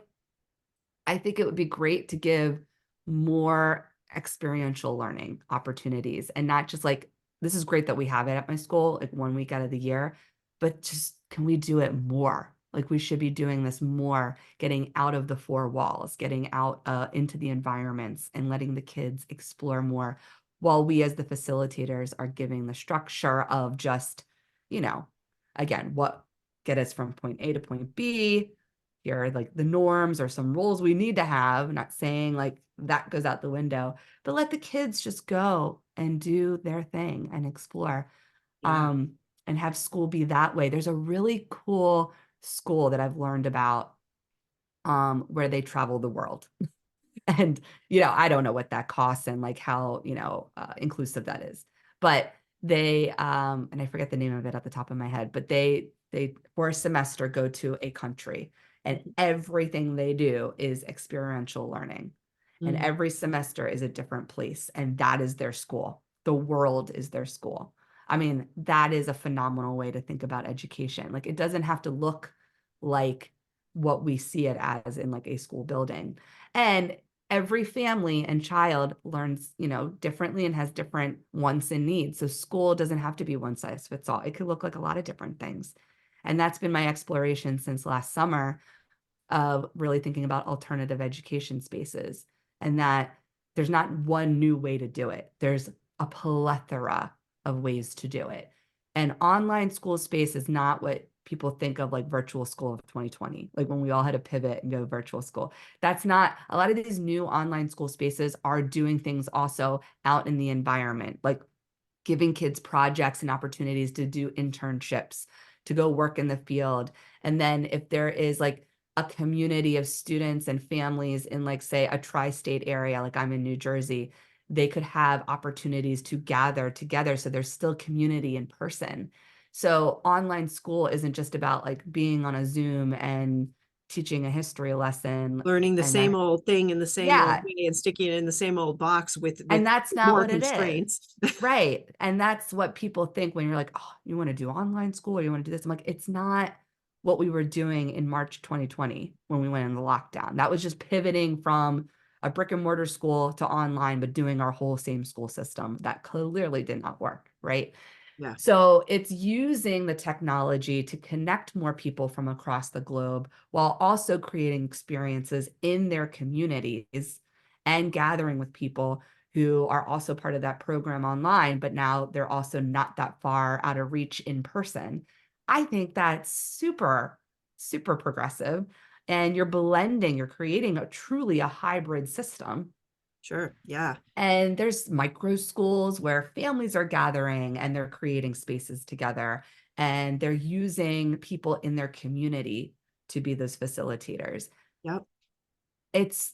I think it would be great to give more experiential learning opportunities and not just like, this is great that we have it at my school, like 1 week out of the year, but just can we do it more? Like we should be doing this more, getting out of the four walls, getting out into the environments and letting the kids explore more while we as the facilitators are giving the structure of just, you know, again, what get us from point A to point B, here are like the norms or some rules we need to have, not saying like that goes out the window, but let the kids just go and do their thing and explore. Yeah. And have school be that way. There's a really cool school that I've learned about where they travel the world. And, I don't know what that costs and like how, inclusive that is. But they, and I forget the name of it at the top of my head, but they for a semester go to a country and everything they do is experiential learning. And Mhm. every semester is a different place. And that is their school. The world is their school. I mean, that is a phenomenal way to think about education. Like, it doesn't have to look like what we see it as in like a school building. And every family and child learns, differently and has different wants and needs. So school doesn't have to be one size fits all. It could look like a lot of different things. And that's been my exploration since last summer of really thinking about alternative education spaces, and that there's not one new way to do it. There's a plethora of ways to do it. And online school space is not what people think of like virtual school of 2020, like when we all had to pivot and go virtual school. That's not, a lot of these new online school spaces are doing things also out in the environment, like giving kids projects and opportunities to do internships, to go work in the field. And then if there is like a community of students and families in like, say, a tri-state area, like I'm in New Jersey, they could have opportunities to gather together. So there's still community in person. So online school isn't just about like being on a Zoom and teaching a history lesson. Learning the And same that, old thing in the same old yeah. way and sticking it in the same old box with And that's not more what it is. constraints. Right. And that's what people think when you're like, oh, you want to do online school or you want to do this? I'm like, it's not what we were doing in March 2020 when we went into lockdown. That was just pivoting from a brick and mortar school to online, but doing our whole same school system. That clearly did not work. Right. Yeah. So it's using the technology to connect more people from across the globe while also creating experiences in their communities and gathering with people who are also part of that program online, but now they're also not that far out of reach in person. I think that's super, super progressive. And you're creating a truly a hybrid system. Sure. Yeah. And there's micro schools where families are gathering and they're creating spaces together, and they're using people in their community to be those facilitators. Yep.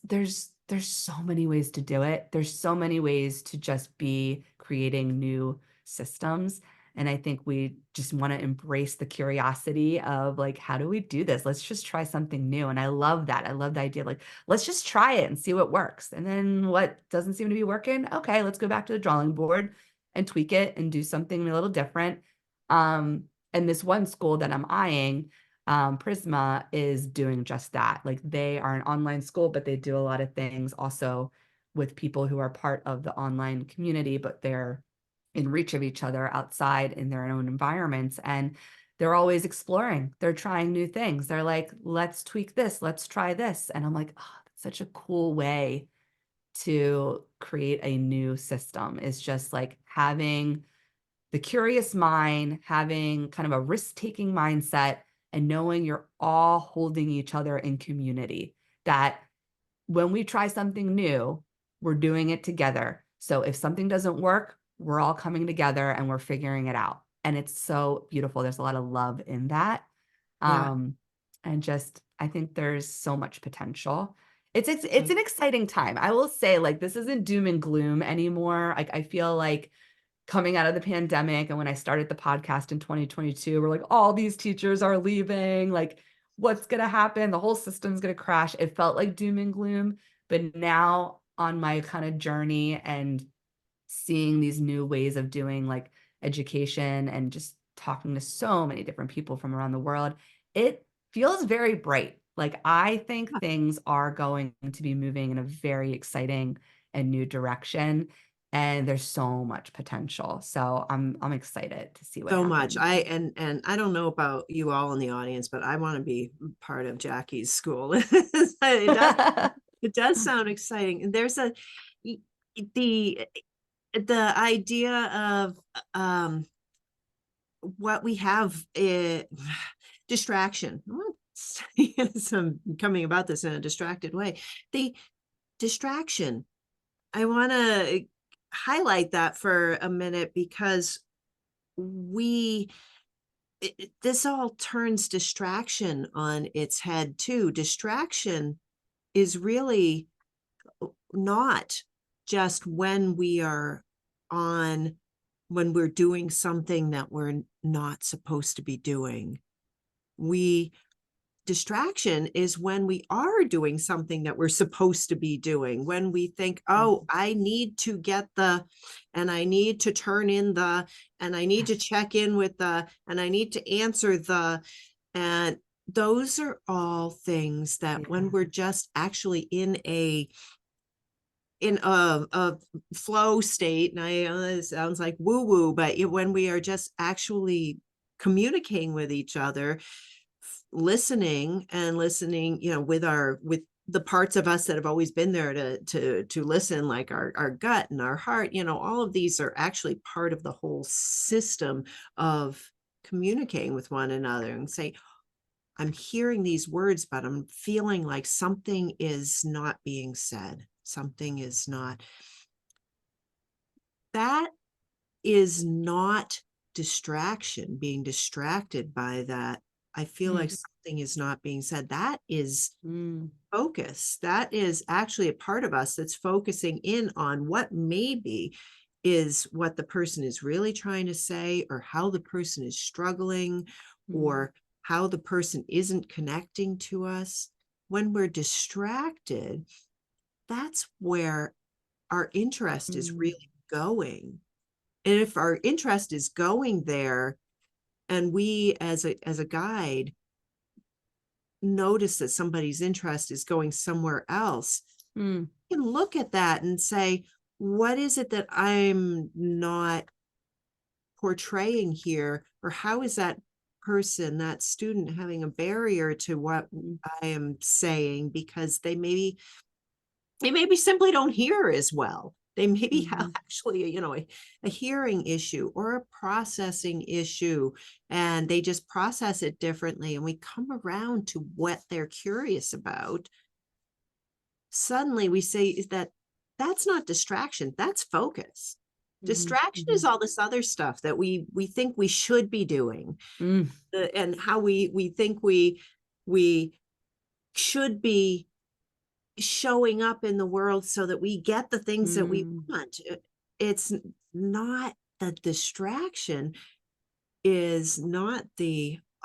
There's so many ways to do it. There's so many ways to just be creating new systems. And I think we just want to embrace the curiosity of like, how do we do this? Let's just try something new. And I love that. I love the idea of like, let's just try it and see what works. And then what doesn't seem to be working, okay, let's go back to the drawing board and tweak it and do something a little different. And this one school that I'm eyeing, Prisma, is doing just that. Like, they are an online school, but they do a lot of things also with people who are part of the online community, but they're in reach of each other outside in their own environments. And they're always exploring. They're trying new things. They're like, let's tweak this, let's try this. And I'm like, oh, that's such a cool way to create a new system, is just like having the curious mind, having kind of a risk-taking mindset, and knowing you're all holding each other in community. That when we try something new, we're doing it together. So if something doesn't work, we're all coming together and we're figuring it out. And it's so beautiful. There's a lot of love in that. Yeah. Um, and just, I think there's so much potential. It's an exciting time. I will say, like, this isn't doom and gloom anymore. Like, I feel like coming out of the pandemic and when I started the podcast in 2022, we're like, all these teachers are leaving. Like, what's going to happen? The whole system's going to crash. It felt like doom and gloom. But now, on my kind of journey and seeing these new ways of doing like education and just talking to so many different people from around the world, it feels very bright. Like, I think things are going to be moving in a very exciting and new direction. And there's so much potential. So I'm excited to see what So much. happens. And I don't know about you all in the audience, but I want to be part of Jackie's school. It does sound exciting. And there's the the idea of what we have, distraction. Some coming about this in a distracted way. The distraction. I want to highlight that for a minute, because we this all turns distraction on its head too. Distraction is really not just when we're doing something that we're not supposed to be doing. We Distraction is when we are doing something that we're supposed to be doing, when we think, oh, I need to get and I need to turn in and I need to Yes. check in with and I need to answer and those are all things that when Yeah. we're just actually in a flow state, and I know it sounds like woo woo, but when we are just actually communicating with each other, listening, with the parts of us that have always been there to listen, like our gut and our heart, all of these are actually part of the whole system of communicating with one another and say, I'm hearing these words, but I'm feeling like something is not being said. Something is not. That is not distraction, being distracted by that. I feel like Mm, something is not being said. That is mm, focus. That is actually a part of us that's focusing in on what maybe is what the person is really trying to say, or how the person is struggling, mm, or how the person isn't connecting to us. When we're distracted, that's where our interest is mm, really going. And if our interest is going there, and we as a guide notice that somebody's interest is going somewhere else, mm, you can look at that and say, what is it that I'm not portraying here? Or how is that person, that student, having a barrier to what mm, I am saying? Because they maybe simply don't hear as well. They maybe have mhm, actually, a hearing issue or a processing issue, and they just process it differently. And we come around to what they're curious about. Suddenly we say, is that's not distraction, that's focus. mhm, Distraction is mhm, all this other stuff that we think we should be doing, mm, and how we think we should be showing up in the world so that we get the things that we mm, want. It's not. The distraction is not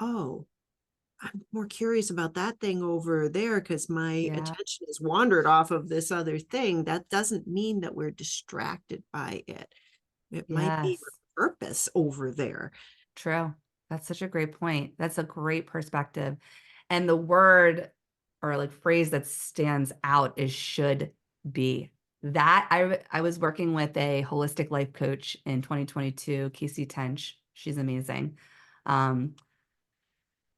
oh, I'm more curious about that thing over there because my yeah, attention has wandered off of this other thing. That doesn't mean that we're distracted by it. It might be yes, our purpose over there. true. That's such a great point. That's a great perspective. And the word or like phrase that stands out is should be. That I was working with a holistic life coach in 2022, Casey Tench. She's amazing. Um,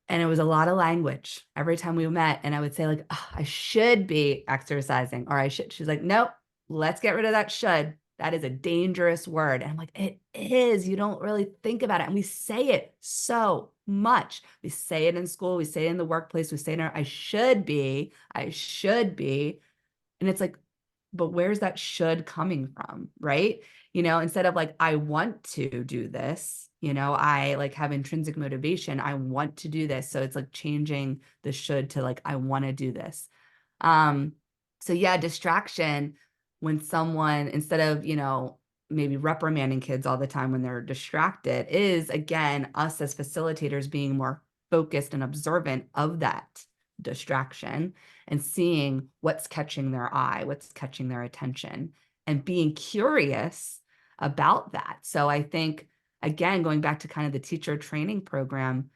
And it was a lot of language every time we met, and I would say like, "Ugh, I should be exercising," or I should she's like, "Nope, let's get rid of that should. That is a dangerous word." And I'm like, "It is. You don't really think about it." And we say it so much. We say it in school, we say it in the workplace, we say it in our I should be. And it's like, but where's that should coming from, right? Instead of like, I want to do this, I like have intrinsic motivation. I want to do this. So it's like changing the should to like, I want to do this. Um, so yeah, distraction when someone, instead of, maybe reprimanding kids all the time when they're distracted, is again, us as facilitators being more focused and observant of that distraction and seeing what's catching their eye, what's catching their attention, and being curious about that. So I think, again, going back to kind of the teacher training program,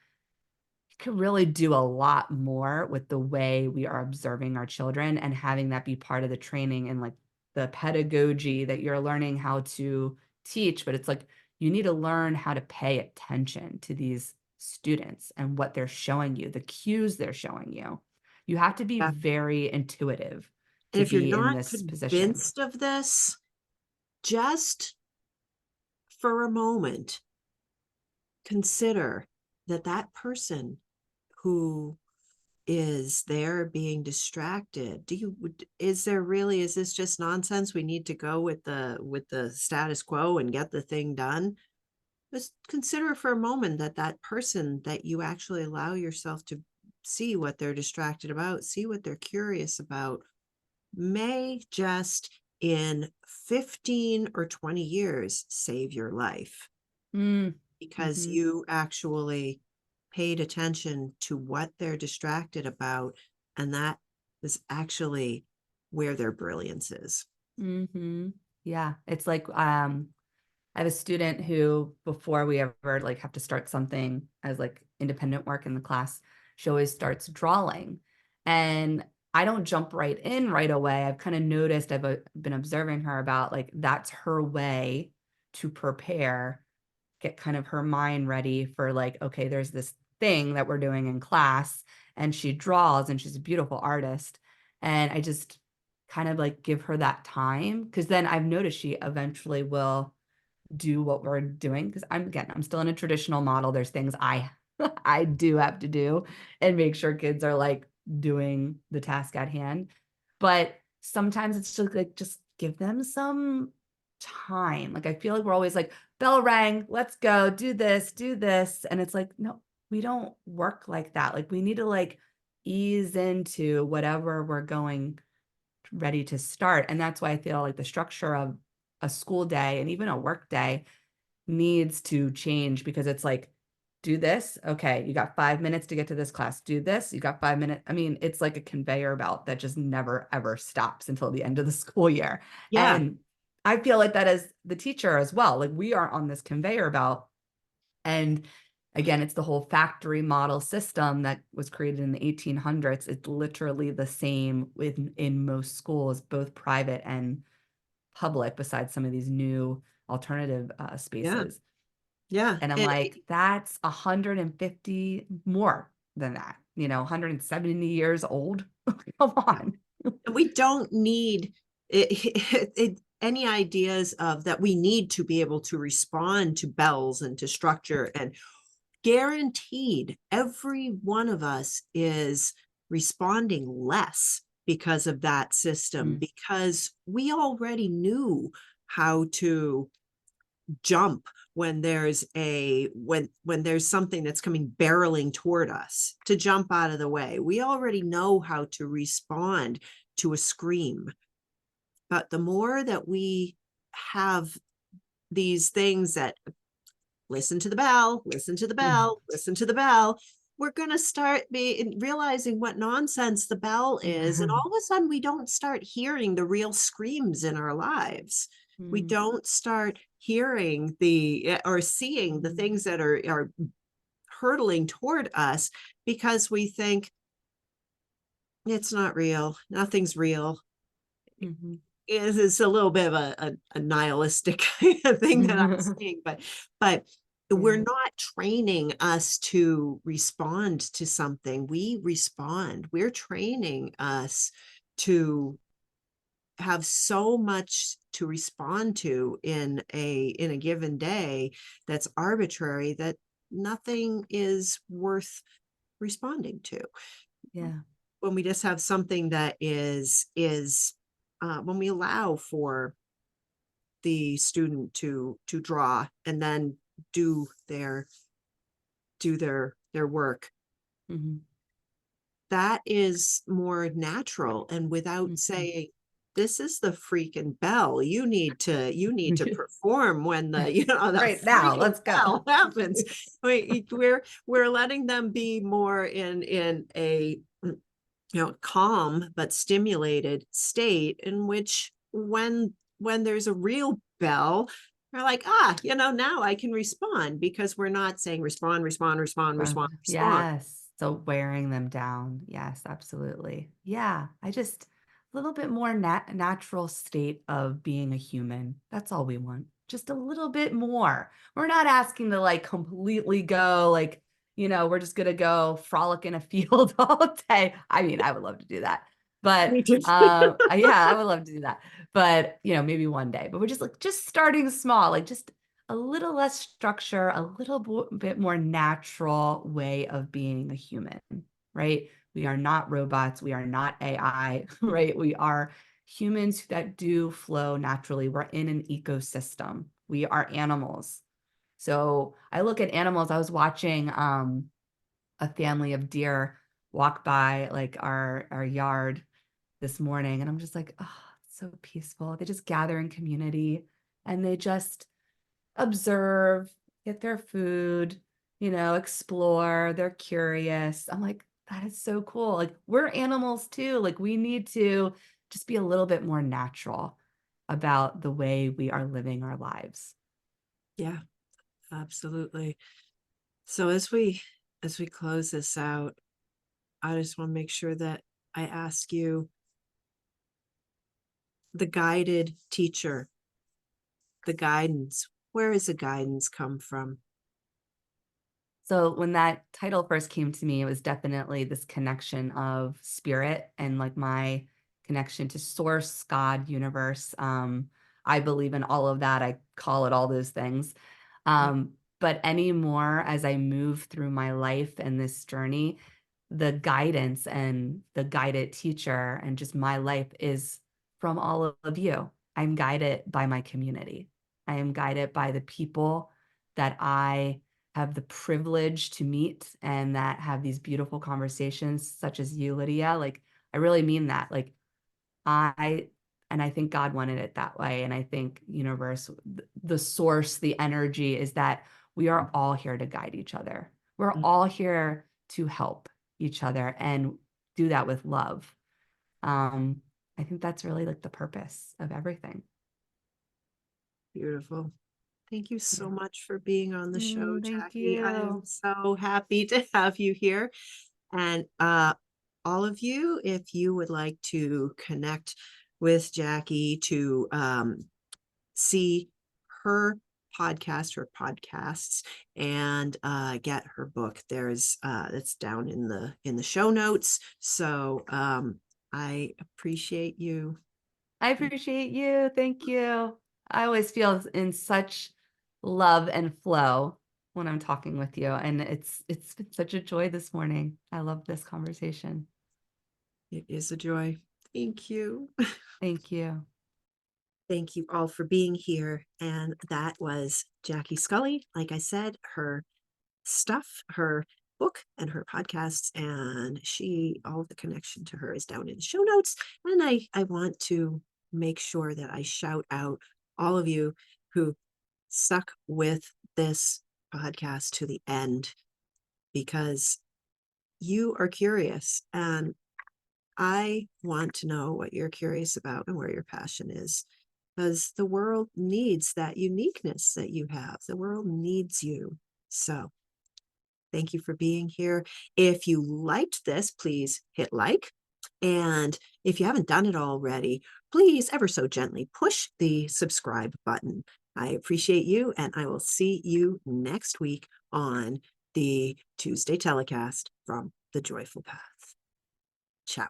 you can really do a lot more with the way we are observing our children and having that be part of the training and like the pedagogy that you're learning how to teach. But it's like you need to learn how to pay attention to these students and what they're showing you, the cues they're showing you. You have to be Yeah. very intuitive And to if you're be in not this position. convinced of this, just for a moment, consider that person who is there being distracted, is this just nonsense, we need to go with the status quo and get the thing done? just consider for a moment that that person that you actually allow yourself to see what they're distracted about, see what they're curious about, may just in 15 or 20 years save your life Mm, because mhm, you actually paid attention to what they're distracted about. And that is actually where their brilliance is. mhm. Yeah, it's like, I have a student who, before we ever like have to start something as like independent work in the class, she always starts drawing. And I don't jump right in right away. I've kind of noticed, I've been observing her about like that's her way to prepare, get kind of her mind ready for like, okay, there's this thing that we're doing in class, and she draws and she's a beautiful artist. And I just kind of like give her that time, because then I've noticed she eventually will do what we're doing, because I'm still in a traditional model. There's things I I do have to do and make sure kids are like doing the task at hand. But sometimes it's just like just give them some time. Like I feel like we're always like, bell rang, let's go, do this, do this. And it's like, no, we don't work like that. Like we need to like ease into whatever we're going ready to start. And that's why I feel like the structure of a school day and even a work day needs to change, because it's like, do this. Okay, you got 5 minutes to get to this class. Do this. You got 5 minutes. I mean, it's like a conveyor belt that just never ever stops until the end of the school year. Yeah. And I feel like that as the teacher as well. Like we are on this conveyor belt. And again, it's the whole factory model system that was created in the 1800s. It's literally the same in most schools, both private and public, besides some of these new alternative Yeah. spaces. Yeah. And I'm like, that's 150 more than that, 170 years old. Come on. We don't need any ideas of that we need to be able to respond to bells and to structure, and guaranteed every one of us is responding less because of that system, Mm, because we already knew how to jump when there's when there's something that's coming barreling toward us, to jump out of the way. We already know how to respond to a scream. But the more that we have these things that listen to the bell, listen to the mm, bell, listen to the bell, we're going to start realizing what nonsense the bell is. And all of a sudden, we don't start hearing the real screams in our lives. We mm, don't start hearing or seeing the mm, things that are hurtling toward us, because we think it's not real. Nothing's real. mhm, Is a little bit of a nihilistic kind of thing that I'm mhm. saying, but we're Yeah. not training us to respond to something. We respond. We're training us to have so much to respond to in a given day that's arbitrary, that nothing is worth responding to. Yeah. When we just have something that is when we allow for the student to draw and then do their work, Mhm, that is more natural, and without mhm. saying, this is the freaking bell, you need to perform when the the Right now, freaking let's go. bell happens. We're letting them be more in a calm but stimulated state, in which when there's a real bell, they're like, now I can respond, because we're not saying respond, respond, respond, respond, respond. Yes. So wearing them down. Yes, absolutely. Yeah. I just a little bit more natural state of being a human. That's all we want. Just a little bit more. We're not asking to like completely go like, we're just gonna go frolic in a field all day. I mean, I would love to do that. But Me too. yeah, I would love to do that. But maybe one day. But we're just like just starting small, like just a little less structure, a little bit more natural way of being a human, right? We are not robots. We are not AI, right? We are humans that do flow naturally. We're in an ecosystem. We are animals. So I look at animals. I was watching a family of deer walk by like our yard this morning, and I'm just like, oh, it's so peaceful. They just gather in community and they just observe, get their food, explore. They're curious. I'm like, that is so cool. Like, we're animals too. Like, we need to just be a little bit more natural about the way we are living our lives. Yeah, absolutely. So as we close this out, I just want to make sure that I ask you, the guided teacher, the guidance, where does the guidance come from? So when that title first came to me, it was definitely this connection of spirit and like my connection to source, God, universe. I believe in all of that. I call it all those things. But anymore, as I move through my life and this journey, the guidance and the guided teacher and just my life is from all of you. I'm guided by my community. I am guided by the people that I have the privilege to meet and that have these beautiful conversations such as you, Lydia. Like, I really mean that. Like, I and I think God wanted it that way. And I think universe, the source, the energy is that we are all here to guide each other. We're Mm, all here to help each other and do that with love. Um, I think that's really like the purpose of everything. beautiful. Thank you so Yeah. much for being on the show, Thank Jackie. I am you. so happy to have you here. And all of you, if you would like to connect with Jackie to see her podcasts, and get her book, there's it's down in the show notes. So I appreciate you. I appreciate you. Thank you. I always feel in such love and flow when I'm talking with you, and it's been such a joy this morning. I love this conversation. It is a joy. Thank you. Thank you. Thank you all for being here. And that was Jackie Scully. Like I said, her stuff, her book and her podcasts, and all of the connection to her is down in the show notes. And I want to make sure that I shout out all of you who stuck with this podcast to the end, because you are curious, and I want to know what you're curious about and where your passion is, because the world needs that uniqueness that you have. The world needs you. So thank you for being here. If you liked this, please hit like. And if you haven't done it already, please ever so gently push the subscribe button. I appreciate you, and I will see you next week on the Tuesday telecast from The Joyful Path. Ciao.